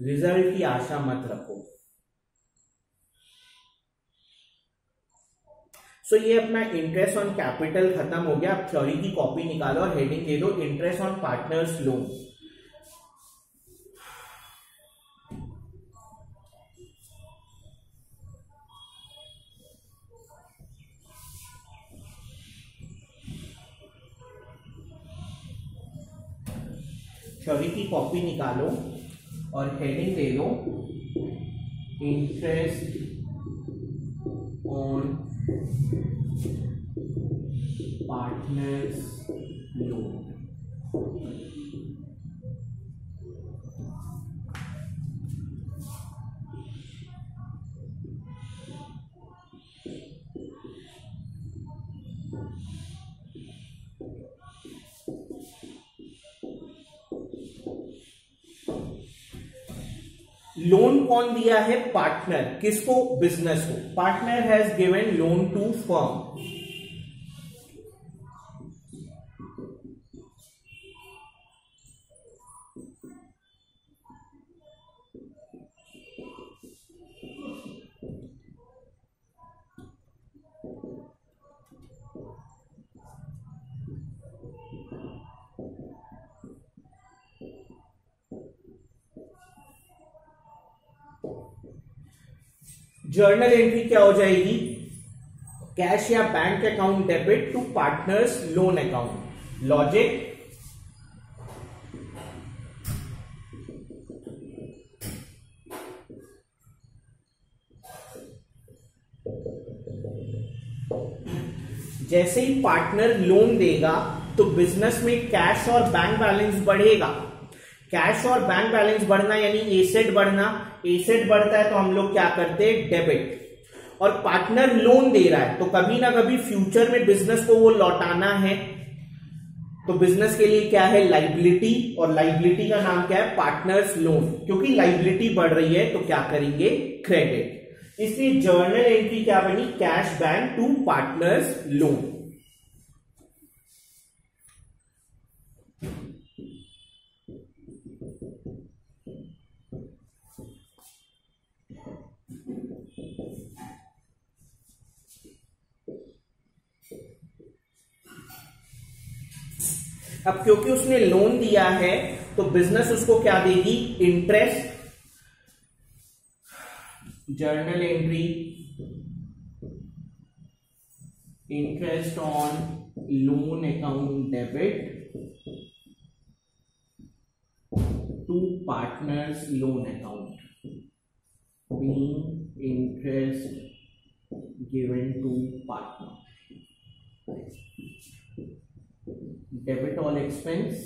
रिजल्ट की आशा मत रखो। सो ये अपना इंटरेस्ट ऑन कैपिटल खत्म हो गया। अब थ्योरी की कॉपी निकालो और हेडिंग दे दो interest on partners loan. Theory की कॉपी निकालो और हेडिंग दे दो interest on partners loan. Loan कौन दिया है? पार्टनर। किसको? बिजनेस को। Partner has given loan to firm. Journal entry क्या हो जाएगी? कैश या bank account debit to partners loan account. Logic, जैसे ही पार्टनर लोन देगा तो बिजनेस में कैश और बैंक बैलेंस बढ़ेगा। कैश और बैंक बैलेंस बढ़ना यानी एसेट बढ़ना। एसेट बढ़ता है तो हम लोग क्या करते हैं? डेबिट। और पार्टनर लोन दे रहा है तो कभी ना कभी फ्यूचर में बिजनेस को वो लौटाना है, तो बिजनेस के लिए क्या है? लाइबिलिटी। और लाइबिलिटी का नाम क्या है? Partners loan. क्योंकि लाइबिलिटी बढ़ रही है तो क्या करेंगे? क्रेडिट। इसलिए जर्नल एंट्री क्या बनी? Cash bank to partners loan. अब क्योंकि उसने लोन दिया है तो बिजनेस उसको क्या देगी? Interest. Journal entry interest on loan account debit to partners loan account being interest given to partner. Debit all expense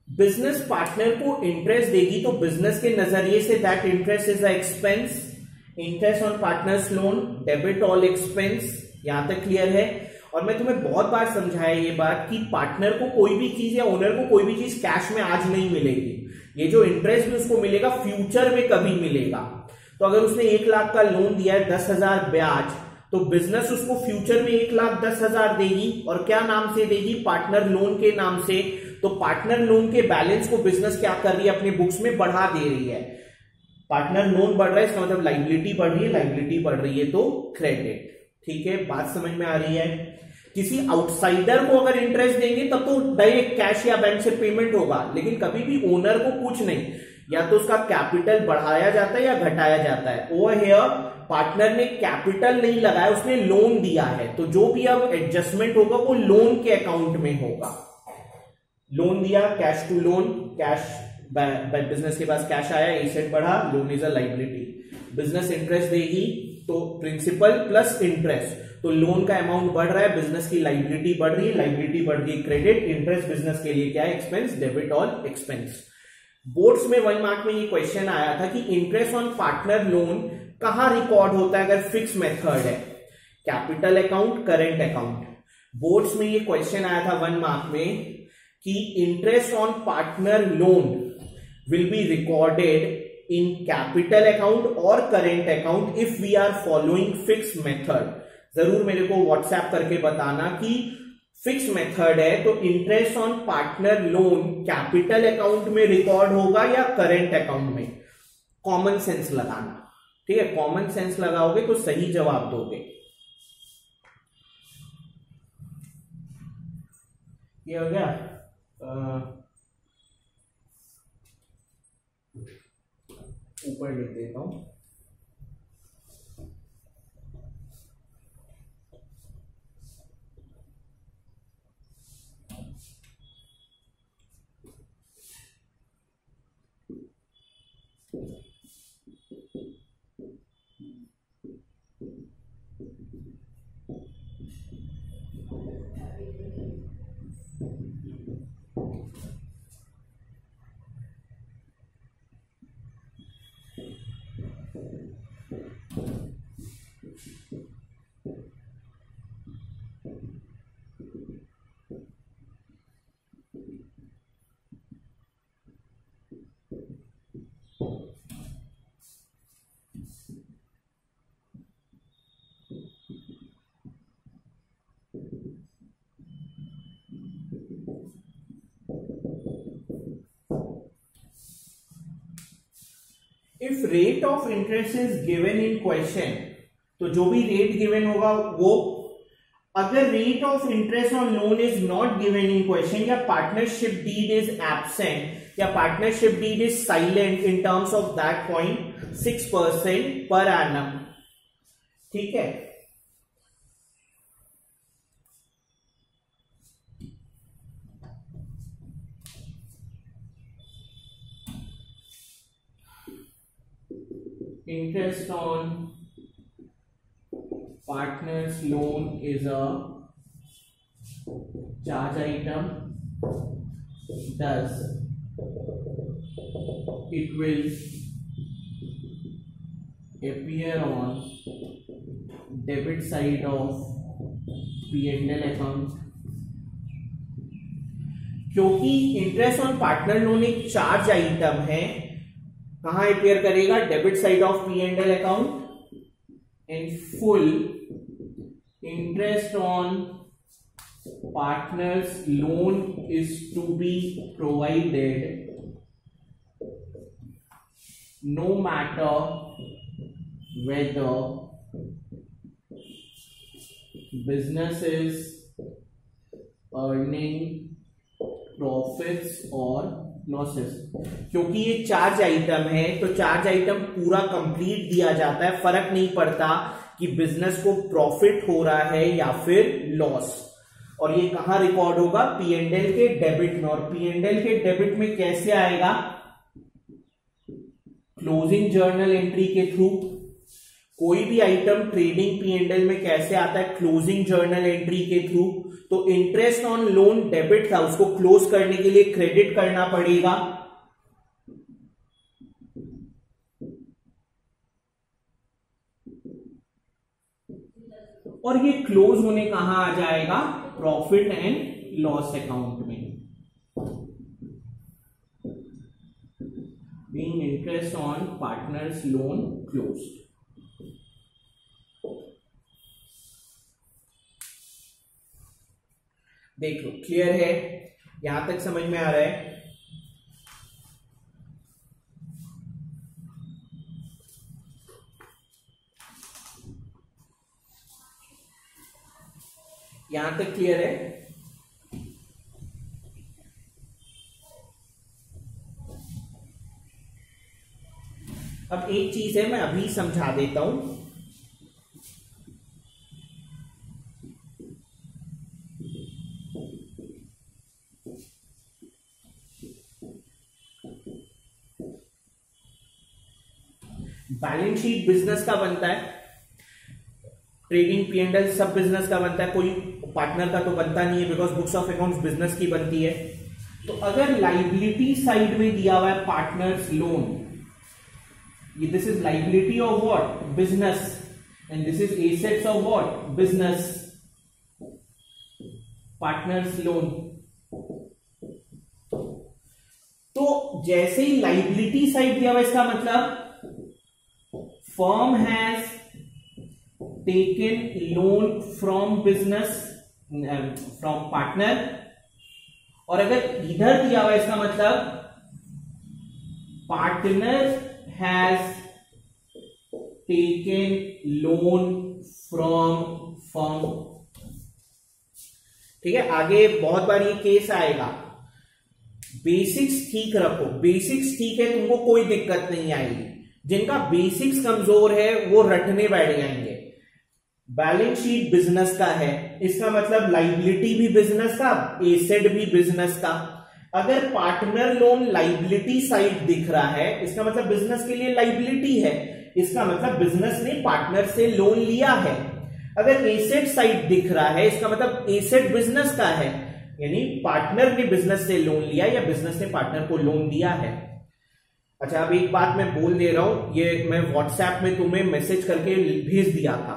business partner को इंटरेस्ट देगी तो बिजनेस के नजरिए से that interest is a expense. Interest on partners loan, debit all expense. यहां तक clear है? और मैं तुम्हें बहुत बार समझाया ये बात कि पार्टनर को कोई भी चीज या ओनर को कोई भी चीज कैश में आज नहीं मिलेगी। ये जो इंटरेस्ट भी उसको मिलेगा फ्यूचर में कभी मिलेगा। तो अगर उसने 1 लाख का लोन दिया है 10,000 ब्याज, तो बिजनेस उसको फ्यूचर में 1,10,000 देगी। और क्या नाम से देगी? पार्टनर लोन के नाम से। तो पार्टनर लोन के बैलेंस को बिजनेस क्या कर रही है? अपने बुक्स में बढ़ा दे रही है। पार्टनर लोन बढ़ रहा है इसका मतलब लाइबिलिटी बढ़ रही है, लाइबिलिटी बढ़ रही है तो क्रेडिट। ठीक है, बात समझ में आ रही है? किसी आउटसाइडर को अगर इंटरेस्ट देंगे तब तो डायरेक्ट कैश या बैंक से पेमेंट होगा, लेकिन कभी भी ओनर को कुछ नहीं, या तो उसका कैपिटल बढ़ाया जाता है या घटाया जाता है। ओवर हियर पार्टनर ने कैपिटल नहीं लगाया, उसने लोन दिया है, तो जो भी अब एडजस्टमेंट होगा वो लोन के अकाउंट में होगा। लोन दिया, cash to loan, cash business के पास कैश आया, एसेट बढ़ा, loan is a liability. Business interest देगी तो प्रिंसिपल प्लस इंटरेस्ट, तो लोन का अमाउंट बढ़ रहा है, बिजनेस की लाइबिलिटी बढ़ रही है, लाइबिलिटी बढ़ गई क्रेडिट, इंटरेस्ट बिजनेस के लिए क्या है? Expense, debit all expense. Boards में 1 मार्क में ये क्वेश्चन आया था कि इंटरेस्ट ऑन पार्टनर लोन कहां रिकॉर्ड होता है अगर फिक्स मेथड है? Capital account, current account. Boards में ये क्वेश्चन आया था 1 मार्क में कि interest on partner loan will be recorded in capital account और current account if we are following fixed method। जरूर मेरे को व्हाट्सएप करके बताना कि फिक्स मेथड है तो interest on partner loan capital account में रिकॉर्ड होगा या करेंट अकाउंट में। कॉमन सेंस लगाना, ठीक है? कॉमन सेंस लगाओगे तो सही जवाब दोगे। ये हो गया। ऊपर लिख देता हूं। If rate of interest is given in question, तो जो भी रेट गिवन होगा वो, अगर rate of interest on loan is not given in question, या पार्टनरशिप डीड इज एब्सेंट, या partnership deed is silent in terms of that point, 6% per annum. ठीक है, interest on partner's loan is a charge item, thus it will appear on debit side of P&L account। क्योंकि interest on partner loan एक charge item है, कहां appear करेगा, debit side of P&L account, and full interest on partners loan is to be provided no matter whether business is earning profits or losses। क्योंकि ये charge item है तो charge item पूरा complete दिया जाता है, फर्क नहीं पड़ता कि बिजनेस को प्रॉफिट हो रहा है या फिर लॉस। और ये कहां रिकॉर्ड होगा, P&L के डेबिट में। और P&L के डेबिट में कैसे आएगा, क्लोजिंग जर्नल एंट्री के थ्रू। कोई भी आइटम ट्रेडिंग P&L में कैसे आता है, क्लोजिंग जर्नल एंट्री के थ्रू। तो इंटरेस्ट ऑन लोन डेबिट था, उसको क्लोज करने के लिए क्रेडिट करना पड़ेगा। और ये क्लोज होने कहां आ जाएगा, प्रॉफिट एंड लॉस अकाउंट में। Being interest on partners loan closed. देख लो, क्लियर है, यहां तक समझ में आ रहा है। यहां तक क्लियर है। अब एक चीज है, मैं अभी समझा देता हूं। बैलेंस शीट बिजनेस का बनता है, ट्रेडिंग P&L सब बिजनेस का बनता है, कोई पार्टनर का तो बनता नहीं है, because books of accounts business की बनती है। तो अगर लाइबिलिटी साइड में दिया हुआ है पार्टनर्स लोन, ये this is liability of what, business, and this is assets of what, business, partners loan. तो जैसे ही लाइबिलिटी साइड दिया हुआ, इसका मतलब firm has taken loan from business, from partner। और अगर इधर दिया हुआ इसका मतलब partner has taken loan from firm। ठीक है, आगे बहुत बार ये केस आएगा। बेसिक्स ठीक रखो, बेसिक्स ठीक है, तुमको कोई दिक्कत नहीं आएगी। जिनका बेसिक्स कमजोर है वो रटने बैठ जाएंगे। बैलेंस शीट बिजनेस का है, इसका मतलब लाइबिलिटी भी बिजनेस का, एसेट भी बिजनेस का। अगर पार्टनर लोन लाइबिलिटी साइड दिख रहा है, इसका मतलब बिजनेस के लिए लाइबिलिटी है, इसका मतलब बिजनेस ने पार्टनर से लोन लिया है। अगर एसेट साइड दिख रहा है, इसका मतलब एसेट बिजनेस का है, यानी पार्टनर ने बिजनेस से लोन लिया या बिजनेस ने पार्टनर को लोन दिया है। अच्छा, अब एक बात मैं बोल दे रहा हूं, ये मैं व्हाट्सएप में तुम्हें मैसेज करके भेज दिया था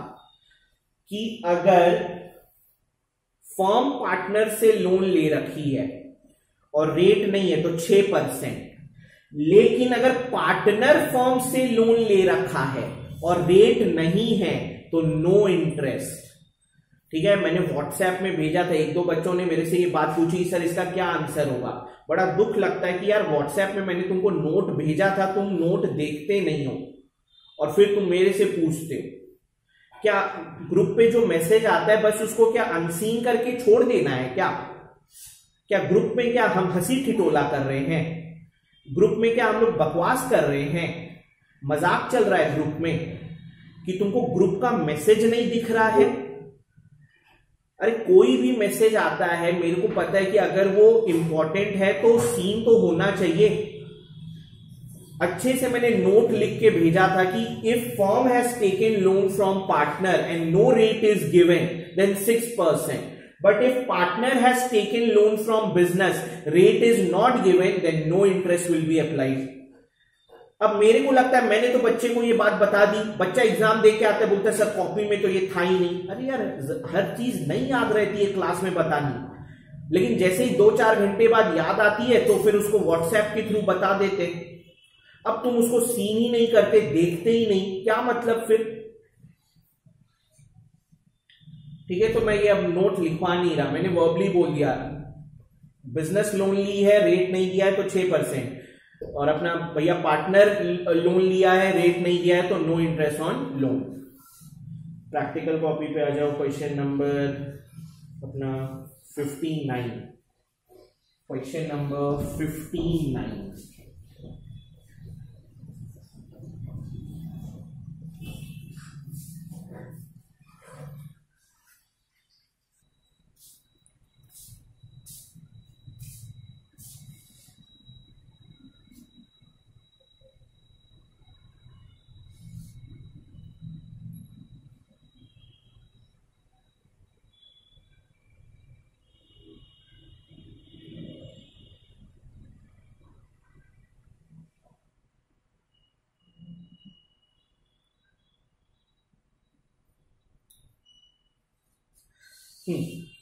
कि अगर फर्म पार्टनर से लोन ले रखी है और रेट नहीं है तो 6%, लेकिन अगर पार्टनर फर्म से लोन ले रखा है और रेट नहीं है तो नो इंटरेस्ट। ठीक है, मैंने व्हाट्सएप में भेजा था, एक दो बच्चों ने मेरे से ये बात पूछी सर इसका क्या आंसर होगा। बड़ा दुख लगता है कि यार व्हाट्सएप में मैंने तुमको नोट भेजा था, तुम नोट देखते नहीं हो और फिर तुम मेरे से पूछते हो। क्या ग्रुप पे जो मैसेज आता है बस उसको क्या अनसीन करके छोड़ देना है क्या? क्या ग्रुप में क्या हम हंसी ठिठोला कर रहे हैं? ग्रुप में क्या हम लोग बकवास कर रहे हैं? मजाक चल रहा है ग्रुप में कि तुमको ग्रुप का मैसेज नहीं दिख रहा है? अरे कोई भी मैसेज आता है, मेरे को पता है कि अगर वो इंपॉर्टेंट है तो सीन तो होना चाहिए। अच्छे से मैंने नोट लिख के भेजा था कि if firm has taken loan from partner and no rate is given then 6%, but if partner has taken loan from business rate is not given then no interest will be applied. अब मेरे को लगता है मैंने तो बच्चे को ये बात बता दी, बच्चा एग्जाम दे के आता है बोलता है सर कॉपी में तो ये था ही नहीं। अरे यार हर चीज नहीं याद रहती है क्लास में बतानी, लेकिन जैसे ही 2-4 घंटे बाद याद आती है तो फिर उसको व्हाट्सएप के थ्रू बता देते। अब तुम उसको सीन ही नहीं करते, देखते ही नहीं, क्या मतलब फिर? ठीक है, तो मैं ये अब नोट लिखवा नहीं रहा, मैंने वर्बली बोल दिया बिजनेस लोन ली है, रेट नहीं दिया है तो 6%, और अपना भैया पार्टनर लोन लिया है, रेट नहीं दिया है तो no interest on loan. Practical copy पे आ जाओ, क्वेश्चन नंबर अपना 59, question number 59।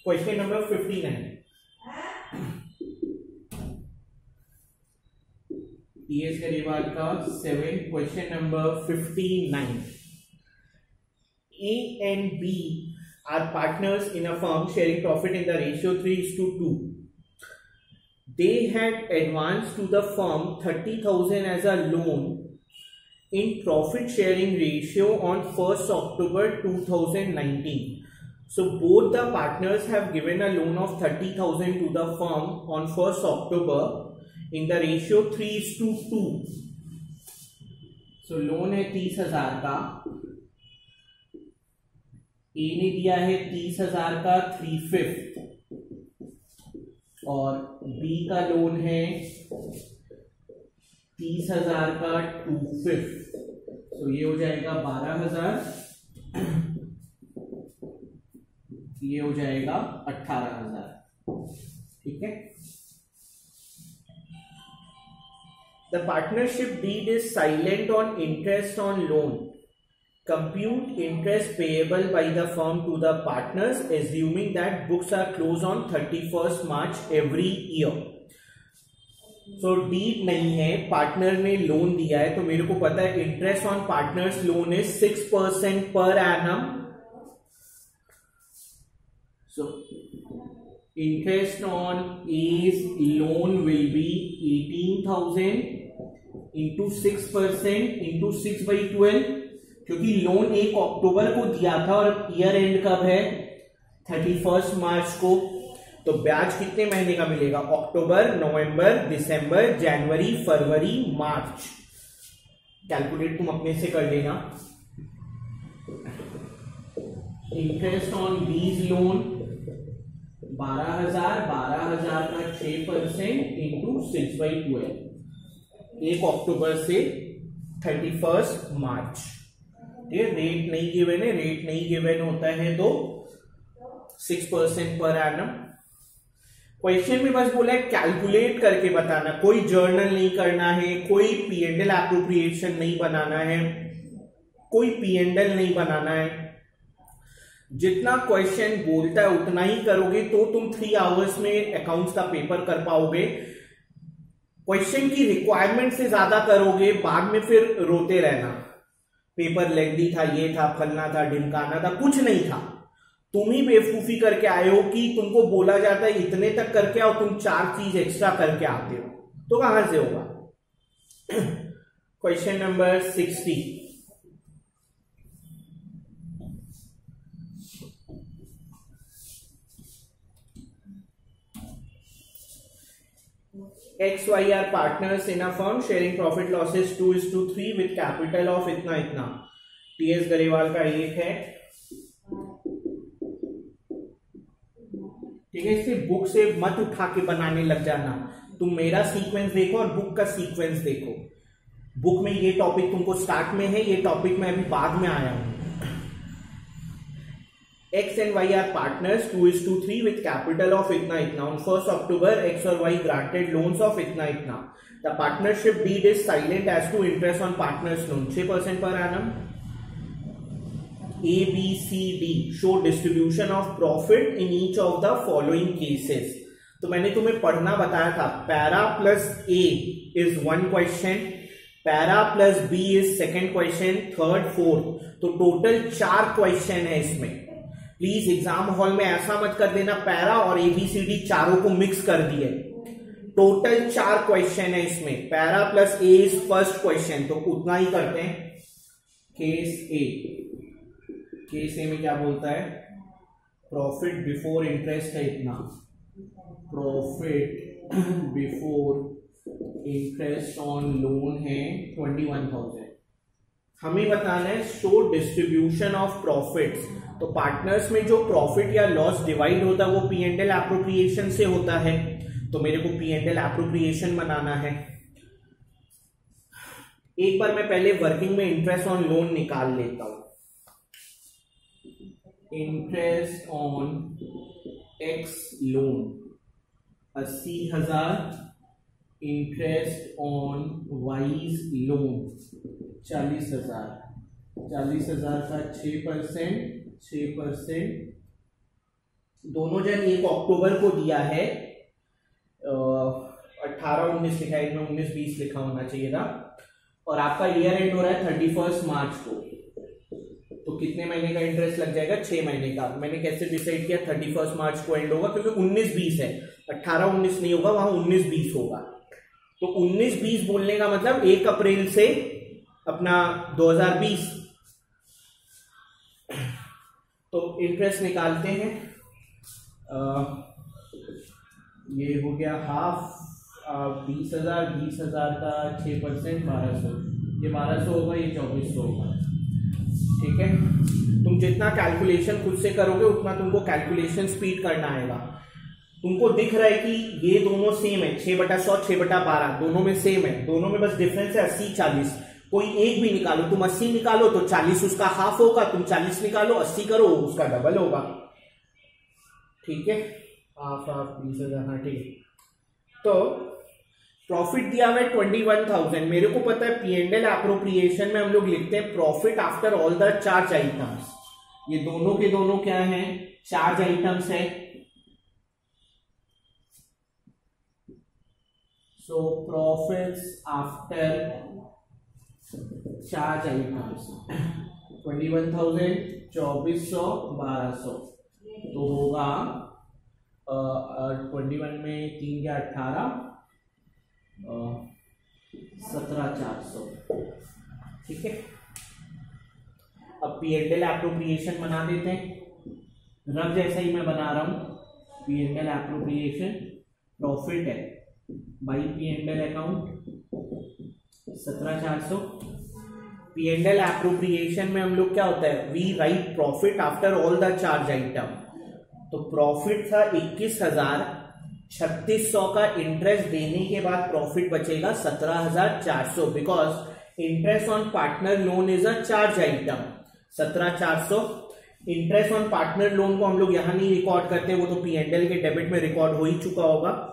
Question number 59, TS Grewal का 7, question number 59। A and B are partners in a firm sharing profit in the ratio 3:2. They had advanced to the firm 30,000 as a loan in profit sharing ratio on 1st October 2019. So both the partners have given a loan of 30,000 to the firm on 1st October in the ratio 3:2. So loan है 30,000 का, ए ने दिया है 30,000 का 3/5 और B का loan है 30,000 का 2/5। तो ये हो जाएगा 12,000, ये हो जाएगा 18,000। ठीक है, the partnership deed is silent on interest on loan. Compute interest payable by the firm to the partners assuming that books are close on 31st March every year. So deed नहीं है, पार्टनर ने loan दिया है, तो मेरे को पता है interest on partners loan is 6% per annum. So interest on A's loan will be 18,000 into 6% into 6/12, क्योंकि लोन 1 अक्टूबर को दिया था और ईयर एंड कब है? 31st मार्च को। तो ब्याज कितने महीने का मिलेगा? अक्टूबर, नवंबर, दिसंबर, जनवरी, फरवरी, मार्च। कैलकुलेट तुम अपने से कर लेना। इंटरेस्ट ऑन बीज लोन 12,000 का 6% इंटू 6/12, 1 अक्टूबर से 31st मार्च। ठीक है, रेट नहीं गिवन है, रेट नहीं गिवन होता है तो 6% पर एनम। क्वेश्चन में बस बोला है कैलकुलेट करके बताना, कोई जर्नल नहीं करना है, कोई P&L एप्रोप्रिएशन नहीं बनाना है, कोई P&L नहीं बनाना है। जितना क्वेश्चन बोलता है उतना ही करोगे तो तुम 3 आवर्स में अकाउंट्स का पेपर कर पाओगे। क्वेश्चन की रिक्वायरमेंट से ज्यादा करोगे बाद में फिर रोते रहना, पेपर लेंथी था, ये था, फलना था, ढिमकाना था, कुछ नहीं था। तुम ही बेवकूफी करके आए हो कि तुमको बोला जाता है इतने तक करके आओ, तुम 4 चीज एक्स्ट्रा करके आते हो, तो कहां से होगा। Question number 60, XY are partners in a firm sharing profit losses 2:3 with capital of इतना इतना। TS गरेवाल का एक है, ठीक है। इससे बुक से मत उठा के बनाने लग जाना, तुम मेरा सीक्वेंस देखो और बुक का सीक्वेंस देखो। बुक में ये टॉपिक तुमको स्टार्ट में है, ये टॉपिक में अभी बाद में आया हूं। X and Y are partners 2:3 with capital of इतना इतना। On 1st October, X और Y granted loans of इतना इतना। The partnership deed is silent as to interest on partners loan 6% per annum। A, B, C, D show distribution of profit in each of the following cases। तो मैंने तुम्हें पढ़ना बताया था, para plus A is 1 question, para plus B is 2nd question, 3rd, 4th, तो total 4 question है इसमें। Please exam hall में ऐसा मत कर देना पैरा और ABCD चारों को मिक्स कर दिए। टोटल 4 क्वेश्चन है इसमें, para plus A is first question, तो उतना ही करते हैं। केस ए, केस ए में क्या बोलता है, प्रॉफिट बिफोर इंटरेस्ट है इतना, profit before interest on loan है 21,000। हमें बताना है शो डिस्ट्रीब्यूशन ऑफ प्रॉफिट्स। तो पार्टनर्स में जो प्रॉफिट या लॉस डिवाइड होता है वो P&L एप्रोप्रिएशन से होता है, तो मेरे को P&L एप्रोप्रिएशन बनाना है। एक बार मैं पहले वर्किंग में इंटरेस्ट ऑन लोन निकाल लेता हूं। Interest on X loan 80,000, interest on wise loan 40,000, 40,000 का 6%, दोनों जन 1 अक्टूबर को दिया है, 18-19 लिखा है, इसमें 19-20 लिखा होना चाहिए था, और आपका ईयर एंड हो रहा है 31 मार्च को, तो कितने महीने का इंटरेस्ट लग जाएगा, 6 महीने का। मैंने कैसे डिसाइड किया 31 मार्च को एंड होगा, क्योंकि 19-20 है, 18-19 नहीं होगा, वहां 19-20 होगा। तो 19-20 बोलने का मतलब 1 अप्रैल से अपना 2020। तो इंटरेस्ट निकालते हैं, ये हो गया हाफ, 20,000 का 6% 1200, ये 1200 होगा, ये 2400 होगा, ठीक है। तुम जितना कैलकुलेशन खुद से करोगे उतना तुमको कैलकुलेशन स्पीड करना आएगा। तुमको दिख रहा है कि ये दोनों सेम है, 6/100 6/12 दोनों में सेम है, दोनों में बस डिफरेंस है 80-40। कोई एक भी निकालो, तुम 80 निकालो तो 40 उसका हाफ होगा, तुम 40 निकालो 80 करो उसका डबल होगा, ठीक है। हाफ 20,000, हाँ ठीक है। तो प्रॉफिट दिया हुआ है 21,000। मेरे को पता है P&L एप्रोप्रिएशन में हम लोग लिखते हैं profit after all the charge items. ये दोनों के दोनों क्या हैं, चार्ज आइटम्स है। सो प्रॉफिट्स आफ्टर चार्ज आइटम्स 21,000, 2,400, 1,200, तो होगा 21 में 3 या 18, 17,400, ठीक है। अब P&L एप्रोप्रिएशन बना देते हैं, रफ जैसा ही मैं बना रहा हूं। P&L एप्रोप्रिएशन प्रॉफिट है by P&L account 17,400। P&L appropriation में हम लोग क्या होता है, we write profit after all the charge item. तो प्रॉफिट था 21,000, 3,600 का इंटरेस्ट देने के बाद प्रॉफिट बचेगा 17,400, because interest on partner loan is a charge item. 17,400 interest on partner loan को हम लोग यहां नहीं रिकॉर्ड करते, वो तो P&L के डेबिट में रिकॉर्ड हो ही चुका होगा।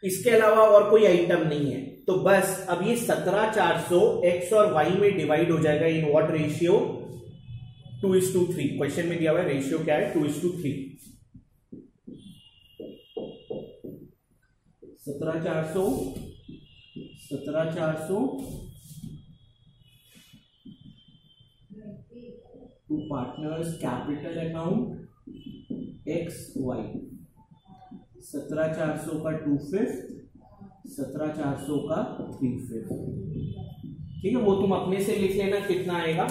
इसके अलावा और कोई आइटम नहीं है, तो बस अब ये 17,400 X और Y में डिवाइड हो जाएगा इन व्हाट रेशियो, 2:3। क्वेश्चन में दिया हुआ है रेशियो क्या है, 2:3। 17,400 17,400 to partners capital account X Y, 17,400 का 2/5, 17,400 का 3/5। ठीक है, वो तुम अपने से लिख लेना कितना आएगा।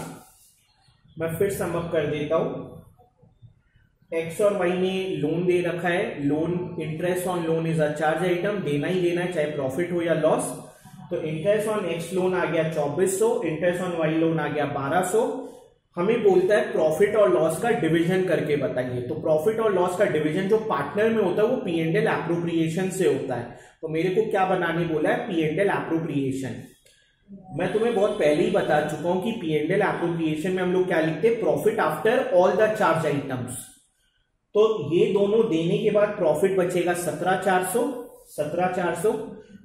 मैं फिर सम अप कर देता हूं। एक्स और वाई ने लोन दे रखा है, loan interest on loan is a charge item, देना ही देना है चाहे प्रॉफिट हो या लॉस। तो इंटरेस्ट ऑन एक्स लोन आ गया 2400, इंटरेस्ट ऑन वाई लोन आ गया 1200। हमें बोलता है प्रॉफिट और लॉस का डिवीजन करके बताइए। तो प्रॉफिट और लॉस का डिवीजन जो पार्टनर में होता है वो P&L एप्रोप्रिएशन से होता है। तो मेरे को क्या बनाने बोला है, P&L एप्रोप्रिएशन। मैं तुम्हें बहुत पहले ही बता चुका हूं कि P&L एप्रोप्रिएशन में हम लोग क्या लिखते हैं, profit after all the charge items. तो ये दोनों देने के बाद प्रॉफिट बचेगा 17,400।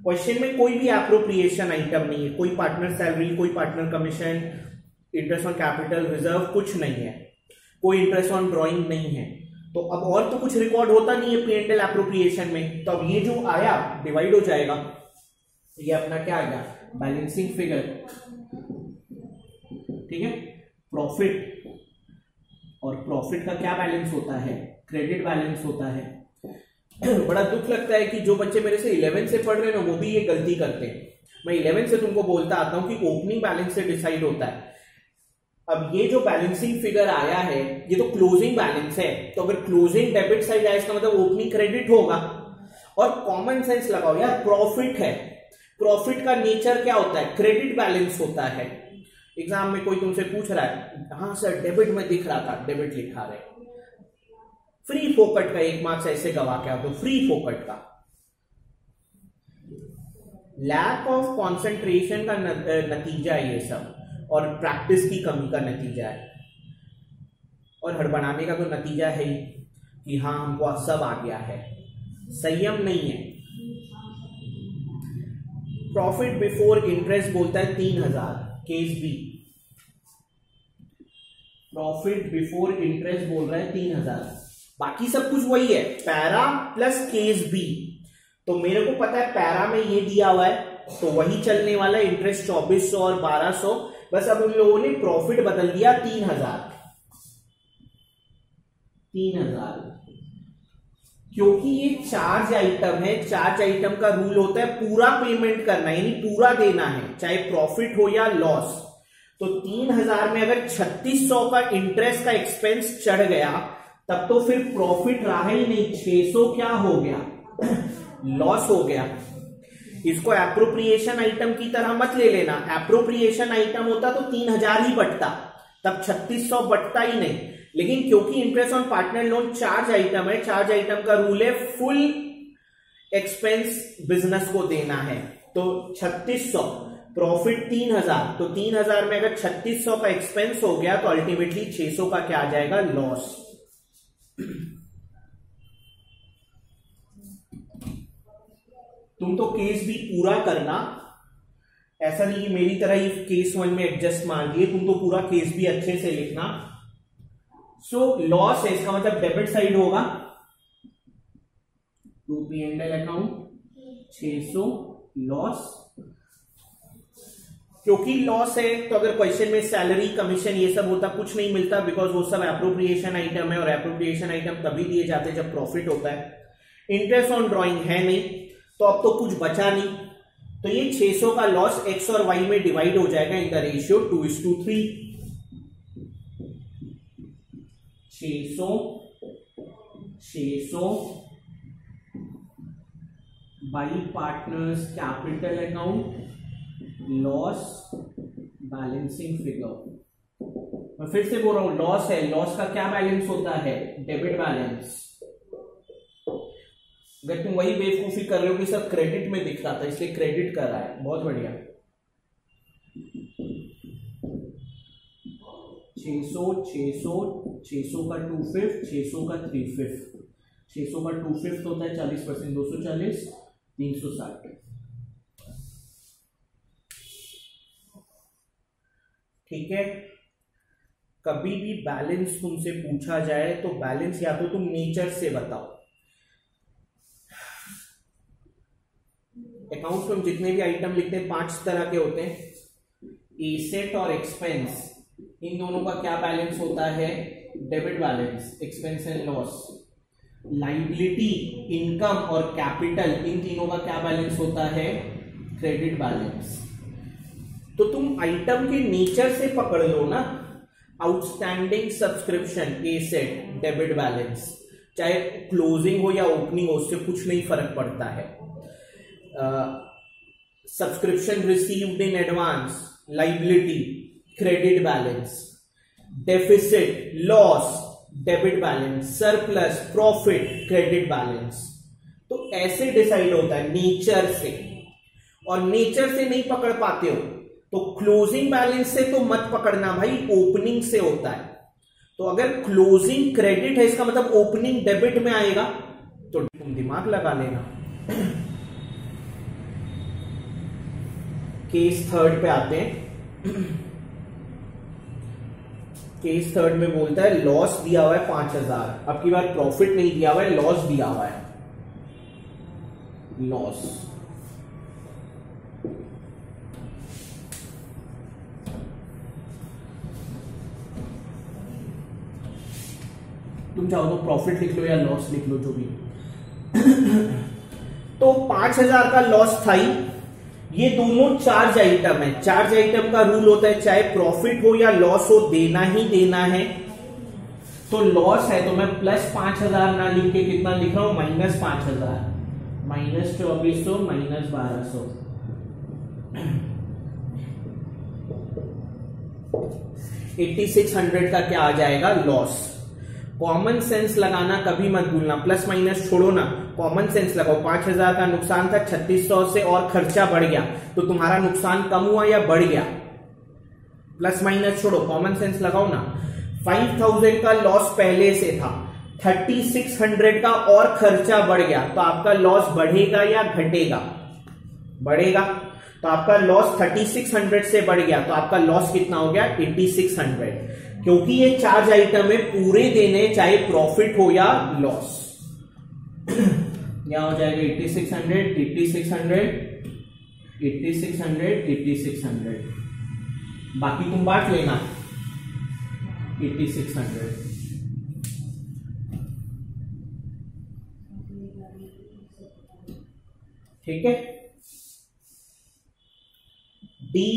क्वेश्चन में कोई भी एप्रोप्रिएशन आइटम नहीं है, कोई पार्टनर सैलरी, कोई partner commission, interest on capital reserve कुछ नहीं है, कोई इंटरेस्ट ऑन ड्रॉइंग नहीं है। तो अब और तो कुछ रिकॉर्ड होता नहीं है P&L एप्रोप्रिएशन में। तो अब ये जो आया डिवाइड हो जाएगा, ये अपना क्या आ गया, बैलेंसिंग फिगर। ठीक है, प्रॉफिट, और प्रॉफिट का क्या बैलेंस होता है, क्रेडिट बैलेंस होता है। बड़ा दुख लगता है कि जो बच्चे मेरे से 11 से पढ़ रहे हैं ना वो भी ये गलती करते हैं। मैं 11 से तुमको बोलता आता हूं कि ओपनिंग बैलेंस से डिसाइड होता है। अब ये जो बैलेंसिंग फिगर आया है ये तो क्लोजिंग बैलेंस है, तो अगर क्लोजिंग डेबिट साइड आया इसका मतलब ओपनिंग क्रेडिट होगा। और कॉमन सेंस लगाओ यार, प्रॉफिट है, प्रॉफिट का नेचर क्या होता है, क्रेडिट बैलेंस होता है। एग्जाम में कोई तुमसे पूछ रहा है, हाँ सर डेबिट में दिख रहा था, डेबिट लिखा रहे, फ्री फोकट का 1 मार्क्स ऐसे गवा क्या, तो फ्री फोकट का। लैक ऑफ कंसंट्रेशन का नतीजा है ये सब, और प्रैक्टिस की कमी का नतीजा है, और हड़बड़ाने का तो नतीजा है ही कि हाँ हमको सब आ गया है, संयम नहीं है। प्रॉफिट बिफोर इंटरेस्ट बोलता है 3,000, case B. Profit before interest बोल रहा है 3,000, बाकी सब कुछ वही है, पैरा प्लस केस बी। तो मेरे को पता है पैरा में ये दिया हुआ है तो वही चलने वाला, इंटरेस्ट 2400 और 1200। बस अब उन लोगों ने प्रॉफिट बदल दिया 3,000, क्योंकि ये चार्ज आइटम है। चार्ज आइटम का रूल होता है पूरा पेमेंट करना, यानी पूरा देना है, चाहे प्रॉफिट हो या लॉस। तो 3,000 में अगर 3600 का इंटरेस्ट का एक्सपेंस चढ़ गया तब तो फिर प्रॉफिट रहा ही नहीं, 600 क्या हो गया, लॉस हो गया। इसको एप्रोप्रिएशन आइटम की तरह मत ले लेना, एप्रोप्रिएशन आइटम होता तो 3,000 ही बटता, तब 3600 बटता ही नहीं। लेकिन क्योंकि interest on partner loan charge item है, चार्ज आइटम का रूल है फुल एक्सपेंस बिजनेस को देना है, तो 3600, प्रॉफिट 3,000, तो 3,000 में अगर 3600 का एक्सपेंस हो गया तो अल्टीमेटली 600 का क्या आ जाएगा, लॉस। तुम तो केस भी पूरा करना, ऐसा नहीं कि मेरी तरह ही केस 1 में एडजस्ट मार दिए, तुम तो पूरा केस भी अच्छे से लिखना। सो लॉस है, इसका मतलब डेबिट साइड होगा, टू P&L अकाउंट 600 लॉस। क्योंकि लॉस है तो अगर क्वेश्चन में सैलरी कमीशन ये सब होता कुछ नहीं मिलता, बिकॉज वो सब एप्रोप्रिएशन आइटम है, और एप्रोप्रिएशन आइटम तभी दिए जाते जब प्रॉफिट होता है। इंटरेस्ट ऑन ड्रॉइंग है नहीं, तो अब तो कुछ बचा नहीं, तो ये 600 का लॉस एक्स और वाई में डिवाइड हो जाएगा in the ratio 2:3। 600 by partners capital account loss balancing figure. मैं फिर से बोल रहा हूं, लॉस है, लॉस का क्या बैलेंस होता है, डेबिट बैलेंस। अगर तुम वही बेवकूफी कर रहे हो कि सब क्रेडिट में दिख रहा था इसलिए क्रेडिट कर रहा है, बहुत बढ़िया। 600 का 2/5, 600 का 3/5, 600 का 2/5 होता है 40%, 240, 360। ठीक है, कभी भी बैलेंस तुमसे पूछा जाए तो बैलेंस या तो तुम नेचर से बताओ। अकाउंट्स में जितने भी आइटम लिखते हैं 5 तरह के होते हैं, एसेट और एक्सपेंस, इन दोनों का क्या बैलेंस होता है? Debit balance, expense and loss. Liability, income और कैपिटल, इन तीनों का क्या बैलेंस होता है? Credit balance. तो तुम आइटम के नेचर से पकड़ लो ना, आउटस्टैंडिंग सब्सक्रिप्शन ए सेट डेबिट बैलेंस, चाहे क्लोजिंग हो या ओपनिंग हो, उससे कुछ नहीं फर्क पड़ता है। Subscription received in advance, liability, credit balance. Deficit, loss, debit balance. Surplus, profit, credit balance. तो ऐसे डिसाइड होता है नेचर से, और नेचर से नहीं पकड़ पाते हो तो क्लोजिंग बैलेंस से तो मत पकड़ना भाई, ओपनिंग से होता है। तो अगर क्लोजिंग क्रेडिट है इसका मतलब ओपनिंग डेबिट में आएगा, तो तुम दिमाग लगा लेना। केस थर्ड पे आते हैं। केस थर्ड में बोलता है लॉस दिया हुआ है 5000, अब की बार प्रॉफिट नहीं दिया हुआ है, लॉस दिया हुआ है। लॉस, तुम चाहो तो प्रॉफिट लिख लो या लॉस लिख लो, जो भी। तो 5000 का लॉस था ही। ये दोनों चार्ज आइटम है, चार्ज आइटम का रूल होता है चाहे प्रॉफिट हो या लॉस हो देना ही देना है। तो लॉस है तो मैं प्लस 5000 ना लिख के कितना लिख रहा हूं? Minus 5000, minus 2400, minus 1200। 8600 का क्या आ जाएगा? लॉस। कॉमन सेंस लगाना कभी मत भूलना, प्लस माइनस छोड़ो ना, कॉमन सेंस लगाओ। 5000 का नुकसान था, 3600 से और खर्चा बढ़ गया तो तुम्हारा नुकसान कम हुआ या बढ़ गया? प्लस माइनस छोड़ो, कॉमन सेंस लगाओ ना। 5000 का लॉस पहले से था, 3600 का और खर्चा बढ़ गया तो आपका लॉस बढ़ेगा या घटेगा? बढ़ेगा। तो आपका लॉस 3600 से बढ़ गया तो आपका लॉस कितना हो गया? 8600। क्योंकि ये चार्ज आइटम है, पूरे देने चाहे प्रॉफिट हो या लॉस। क्या हो जाएगा? 8600, 8600, 8600, 8600। बाकी तुम बांट लेना। 8600 ठीक है। डी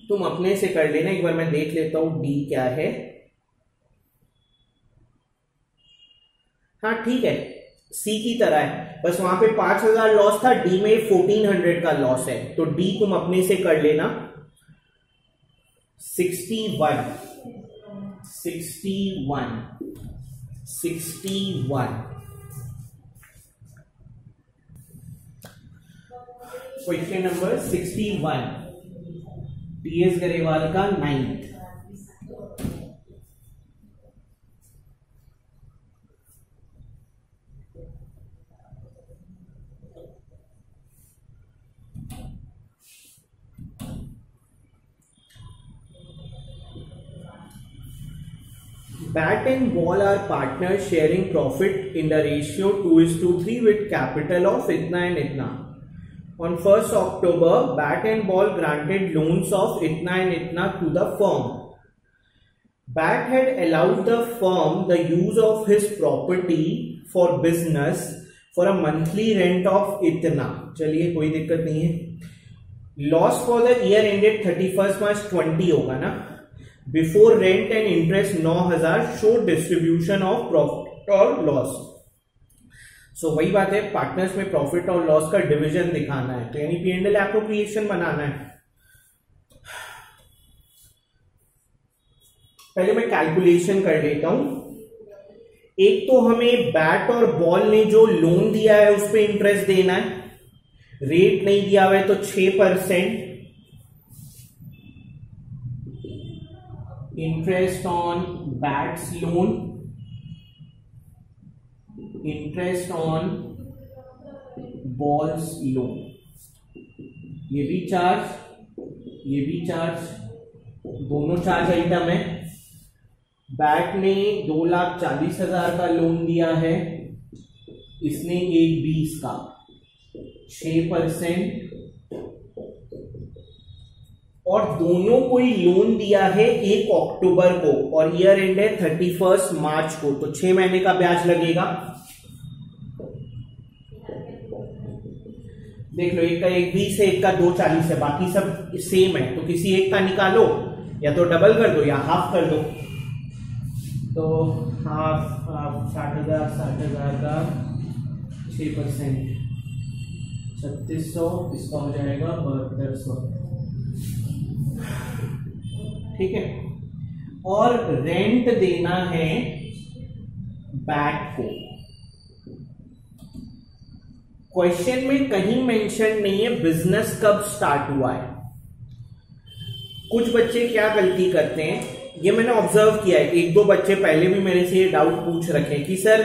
तुम अपने से कर लेना, एक बार मैं देख लेता हूं डी क्या है। हाँ ठीक है, सी की तरह है, बस वहां पे 5000 लॉस था, डी में 1400 का लॉस है। तो डी तुम अपने से कर लेना। 61, 61, 61। क्वेश्चन नंबर 61, टीएस गरेवाल का 9th। Bat and ball are partners sharing profit in the ratio 2:3 with capital of itna and itna. On 1st October, Bat and Ball granted loans of itna and itna to the firm. Bat had allowed the firm the use of his property for business for a monthly rent of itna. चलिए कोई दिक्कत नहीं है। Loss for the year ended 31st March 20 होगा ना। Before rent and interest 9000 show distribution of profit or loss. So वही बात है, पार्टनर्स में प्रॉफिट और लॉस का डिवीजन दिखाना है, तो यानी P&L एप्रोप्रिएशन बनाना है। पहले मैं कैलकुलेशन कर लेता हूं। एक तो हमें बैट और बॉल ने जो लोन दिया है उस पर इंटरेस्ट देना है, रेट नहीं दिया हुआ है तो 6%। Interest on bats loan, interest on balls loan, ये भी चार्ज, ये भी चार्ज, दोनों चार्ज आइटम है। बैट ने 2,40,000 का लोन दिया है, इसने 1,20 का, 6%। और दोनों को ही लोन दिया है 1 अक्टूबर को और ईयर एंड है 31 मार्च को, तो 6 महीने का ब्याज लगेगा। देख लो, एक का 1.20 है, एक का 2.40 है, बाकी सब सेम है, तो किसी एक का निकालो, या तो डबल कर दो या हाफ कर दो। तो हाफ 60,000 का 6%, 3600, इसका हो जाएगा 7200, ठीक है। और रेंट देना है बैक को। क्वेश्चन में कहीं मेंशन नहीं है बिजनेस कब स्टार्ट हुआ है। कुछ बच्चे क्या गलती करते हैं, ये मैंने ऑब्जर्व किया है, 1-2 बच्चे पहले भी मेरे से ये डाउट पूछ रखे कि सर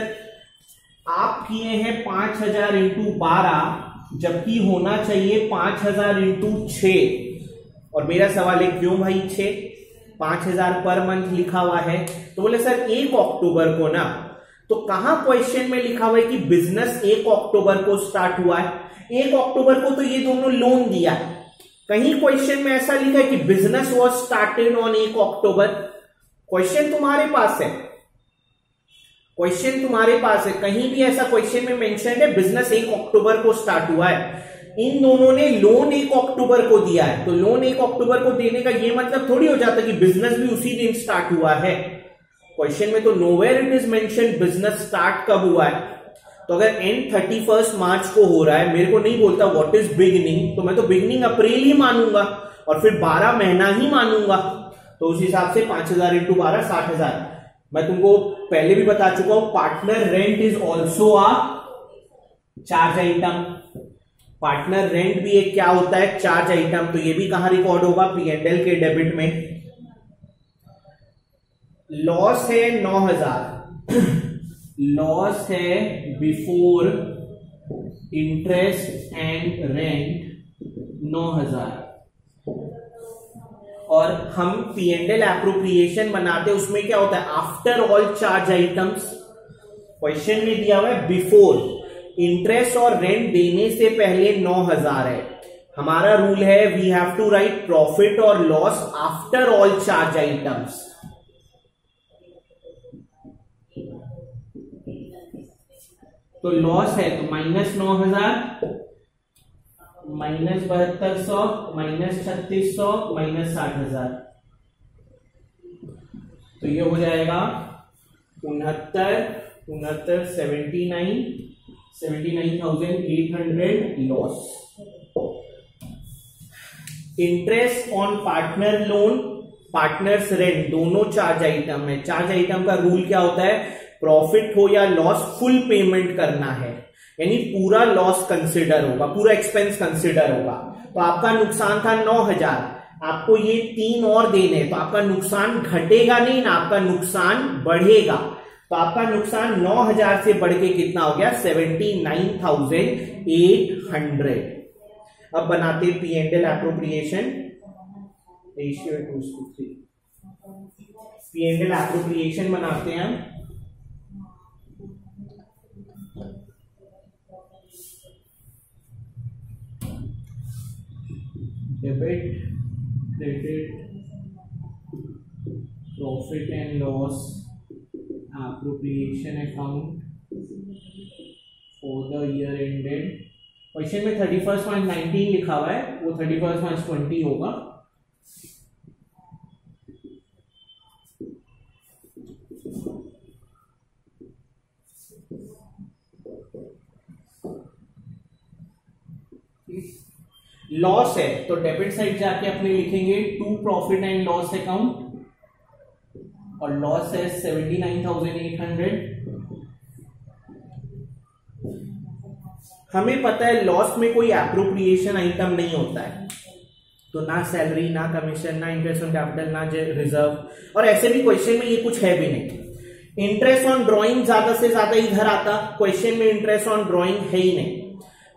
आप किए हैं 5000 × 12 जबकि होना चाहिए 5000 × 6, और मेरा सवाल है क्यों भाई 6? 5000 पर मंथ लिखा हुआ है, तो बोले सर 1 अक्टूबर को ना, तो कहां क्वेश्चन में लिखा हुआ है कि बिजनेस 1 अक्टूबर को स्टार्ट हुआ है? 1 अक्टूबर को तो ये दोनों लोन दिया है, कहीं क्वेश्चन में ऐसा लिखा है कि business was started on 1 October. Question तुम्हारे पास है, क्वेश्चन तुम्हारे पास है, कहीं भी ऐसा क्वेश्चन में मेंशन है बिजनेस 1 अक्टूबर को स्टार्ट हुआ है। इन दोनों ने लोन 1 अक्टूबर को दिया है, तो लोन 1 अक्टूबर को देने का ये मतलब थोड़ी हो जाता कि बिजनेस भी उसी दिन स्टार्ट हुआ है। क्वेश्चन में तो nowhere it is mention business start कब हुआ है। तो अगर एंड 31 मार्च को हो रहा है, मेरे को नहीं बोलता व्हाट इज बिगिनिंग, तो मैं तो बिगिनिंग अप्रैल ही मानूंगा और फिर 12 महीना ही मानूंगा। तो उस हिसाब से 5000 × 12 60,000। मैं तुमको पहले भी बता चुका हूं, partner rent is also a charge item. Partner rent भी एक क्या होता है, चार्ज आइटम। तो ये भी कहां रिकॉर्ड होगा, P&L के डेबिट में। लॉस है 9000, लॉस है बिफोर इंटरेस्ट एंड रेंट 9000, और हम P&L एप्रोप्रिएशन बनाते हैं, उसमें क्या होता है after all charge items. Question में दिया हुआ है बिफोर, इंटरेस्ट और रेंट देने से पहले 9000 है। हमारा रूल है we have to write profit और loss after all charge items. तो लॉस है तो -9000, -7200, -3600, -60,000, तो ये हो जाएगा 79,800 loss. Interest on partner loan, partners rent, दोनों चार्ज आइटम है। चार्ज आइटम का रूल क्या होता है, प्रॉफिट हो या लॉस फुल पेमेंट करना है, यानी पूरा लॉस कंसिडर होगा, पूरा एक्सपेंस कंसिडर होगा। तो आपका नुकसान था 9000, आपको ये 3 और देने, तो आपका नुकसान घटेगा नहीं ना, आपका नुकसान बढ़ेगा। तो आपका नुकसान 9000 से बढ़ के कितना हो गया, 79,800। अब बनाते P&L appropriation, ratio 2:3। P&L appropriation बनाते हैं। Debit, credit, profit and loss appropriation account for the year ended. Question में 31/19 लिखा हुआ है, वो 31/20 होगा। लॉस है तो डेबिट साइड जाके अपने लिखेंगे to profit and loss account, और लॉस है 79,800। हमें पता है लॉस में कोई एप्रोप्रिएशन आइटम नहीं होता है, तो ना सैलरी, ना कमीशन, ना इंटरेस्ट ऑन कैपिटल, ना रिजर्व, और ऐसे भी क्वेश्चन में ये कुछ है भी नहीं। इंटरेस्ट ऑन ड्रॉइंग ज्यादा से ज्यादा इधर आता, क्वेश्चन में इंटरेस्ट ऑन ड्रॉइंग है ही नहीं।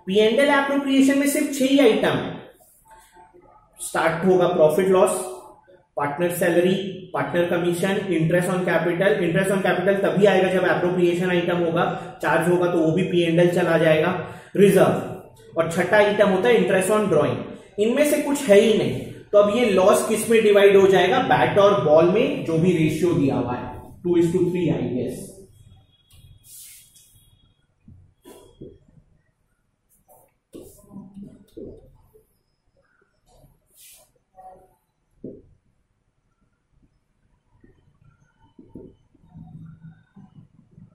P&L एप्रोप्रिएशन में सिर्फ 6 ही आइटम है। स्टार्ट होगा profit loss, partner salary, partner commission, interest on capital. Interest on capital तभी आएगा जब एप्रोप्रिएशन आइटम होगा, चार्ज होगा तो वो भी P&L चला जाएगा, रिजर्व, और छठा आइटम होता है इंटरेस्ट ऑन ड्रॉइंग। इनमें से कुछ है ही नहीं, तो अब ये लॉस किस में डिवाइड हो जाएगा, बैट और बॉल में, जो भी रेशियो दिया हुआ है 2:3 I guess.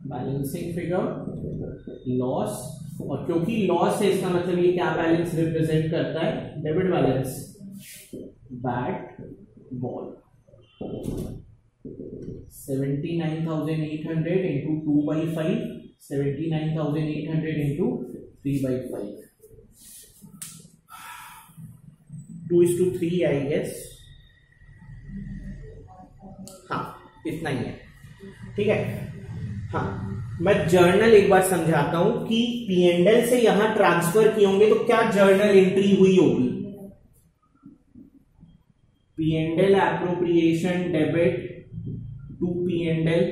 Balancing figure loss, और क्योंकि लॉस है इसका मतलब ये क्या बैलेंस रिप्रेजेंट करता है, debit balance, bat ball 79,800 into 2/5, 79,800 into 3/5, 2:3 I guess. हाँ इतना ही है, ठीक है। हाँ मैं जर्नल एक बार समझाता हूं कि P&L से यहां ट्रांसफर किए होंगे तो क्या जर्नल एंट्री हुई होगी, P&L appropriation debit to P&L,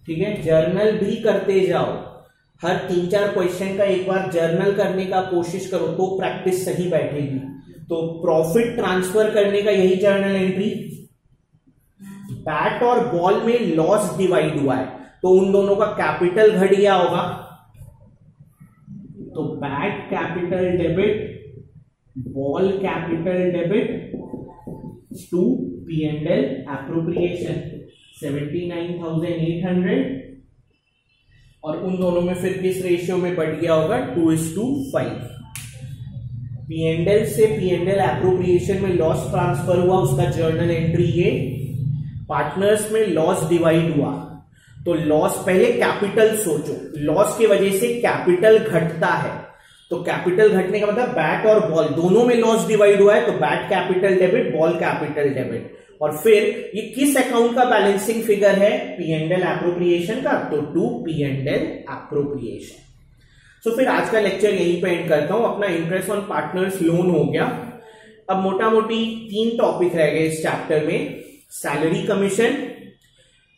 ठीक है। जर्नल भी करते जाओ, हर 3-4 क्वेश्चन का एक बार जर्नल करने का कोशिश करो तो प्रैक्टिस सही बैठेगी। तो प्रॉफिट ट्रांसफर करने का यही जर्नल एंट्री, बैट और बॉल में लॉस डिवाइड हुआ है तो उन दोनों का कैपिटल घट गया होगा, तो bat capital debit, ball capital debit to P&L appropriation 79,800, और उन दोनों में फिर किस रेशियो में बढ़ गया होगा, 2:5। P&L से P&L एप्रोप्रिएशन में लॉस ट्रांसफर हुआ, उसका जर्नल एंट्री ये। पार्टनर्स में लॉस डिवाइड हुआ तो लॉस, पहले कैपिटल सोचो, लॉस की वजह से कैपिटल घटता है, तो कैपिटल घटने का मतलब बैट और बॉल दोनों में लॉस डिवाइड हुआ है, तो bat capital debit, ball capital debit. और फिर ये किस अकाउंट का बैलेंसिंग फिगर है, P&L एप्रोप्रिएशन का, तो टू P&L एप्रोप्रिएशन। तो फिर आज का लेक्चर यहीं पे एंड करता हूं। अपना इंटरेस्ट ऑन पार्टनर्स लोन हो गया। अब मोटा मोटी 3 टॉपिक रह गए इस चैप्टर में, salary commission,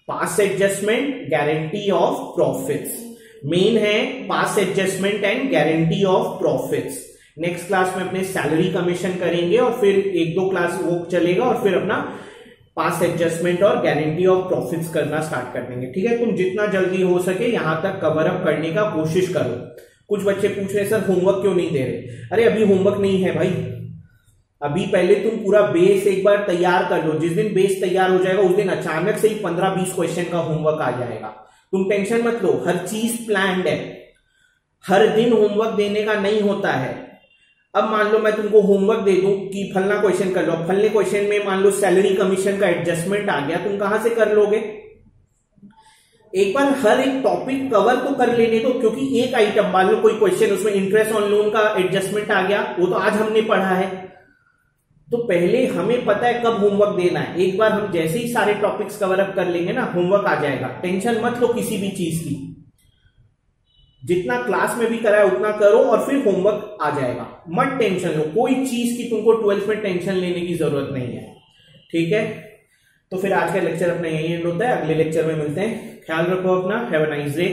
past adjustment, guarantee of profits. Main है past adjustment and guarantee of profits. Next class में अपने सैलरी कमीशन करेंगे और फिर 1-2 क्लास वो चलेगा और फिर अपना पास एडजस्टमेंट और गारंटी ऑफ प्रॉफिट्स करना स्टार्ट कर देंगे, ठीक है। तुम जितना जल्दी हो सके यहां तक कवर अप करने का कोशिश करो। कुछ बच्चे पूछ रहे सर होमवर्क क्यों नहीं दे रहे, अरे अभी होमवर्क नहीं है भाई, अभी पहले तुम पूरा बेस एक बार तैयार कर लो। जिस दिन बेस तैयार हो जाएगा उस दिन अचानक से ही 15-20 क्वेश्चन का होमवर्क आ जाएगा। तुम टेंशन मत लो, हर चीज प्लान्ड है, हर दिन होमवर्क देने का नहीं होता है। अब मान लो मैं तुमको होमवर्क दे दूं कि फलना क्वेश्चन कर लो, फलने क्वेश्चन में मान लो सैलरी कमीशन का एडजस्टमेंट आ गया, तुम कहां से कर लोगे। एक बार हर एक टॉपिक कवर तो कर लेने दो, क्योंकि एक आइटम मान लो कोई क्वेश्चन उसमें इंटरेस्ट ऑन लोन का एडजस्टमेंट आ गया, वो तो आज हमने पढ़ा है, तो पहले हमें पता है कब होमवर्क देना है। एक बार हम जैसे ही सारे टॉपिक्स कवर अप कर लेंगे ना, होमवर्क आ जाएगा। टेंशन मत लो किसी भी चीज की, जितना क्लास में भी करा है उतना करो और फिर होमवर्क आ जाएगा। मत टेंशन लो, कोई चीज की तुमको 12th में टेंशन लेने की जरूरत नहीं है, ठीक है। तो फिर आज का लेक्चर अपना यही एंड होता है, अगले लेक्चर में मिलते हैं। ख्याल रखो अपना, हैव अ नाइस डे।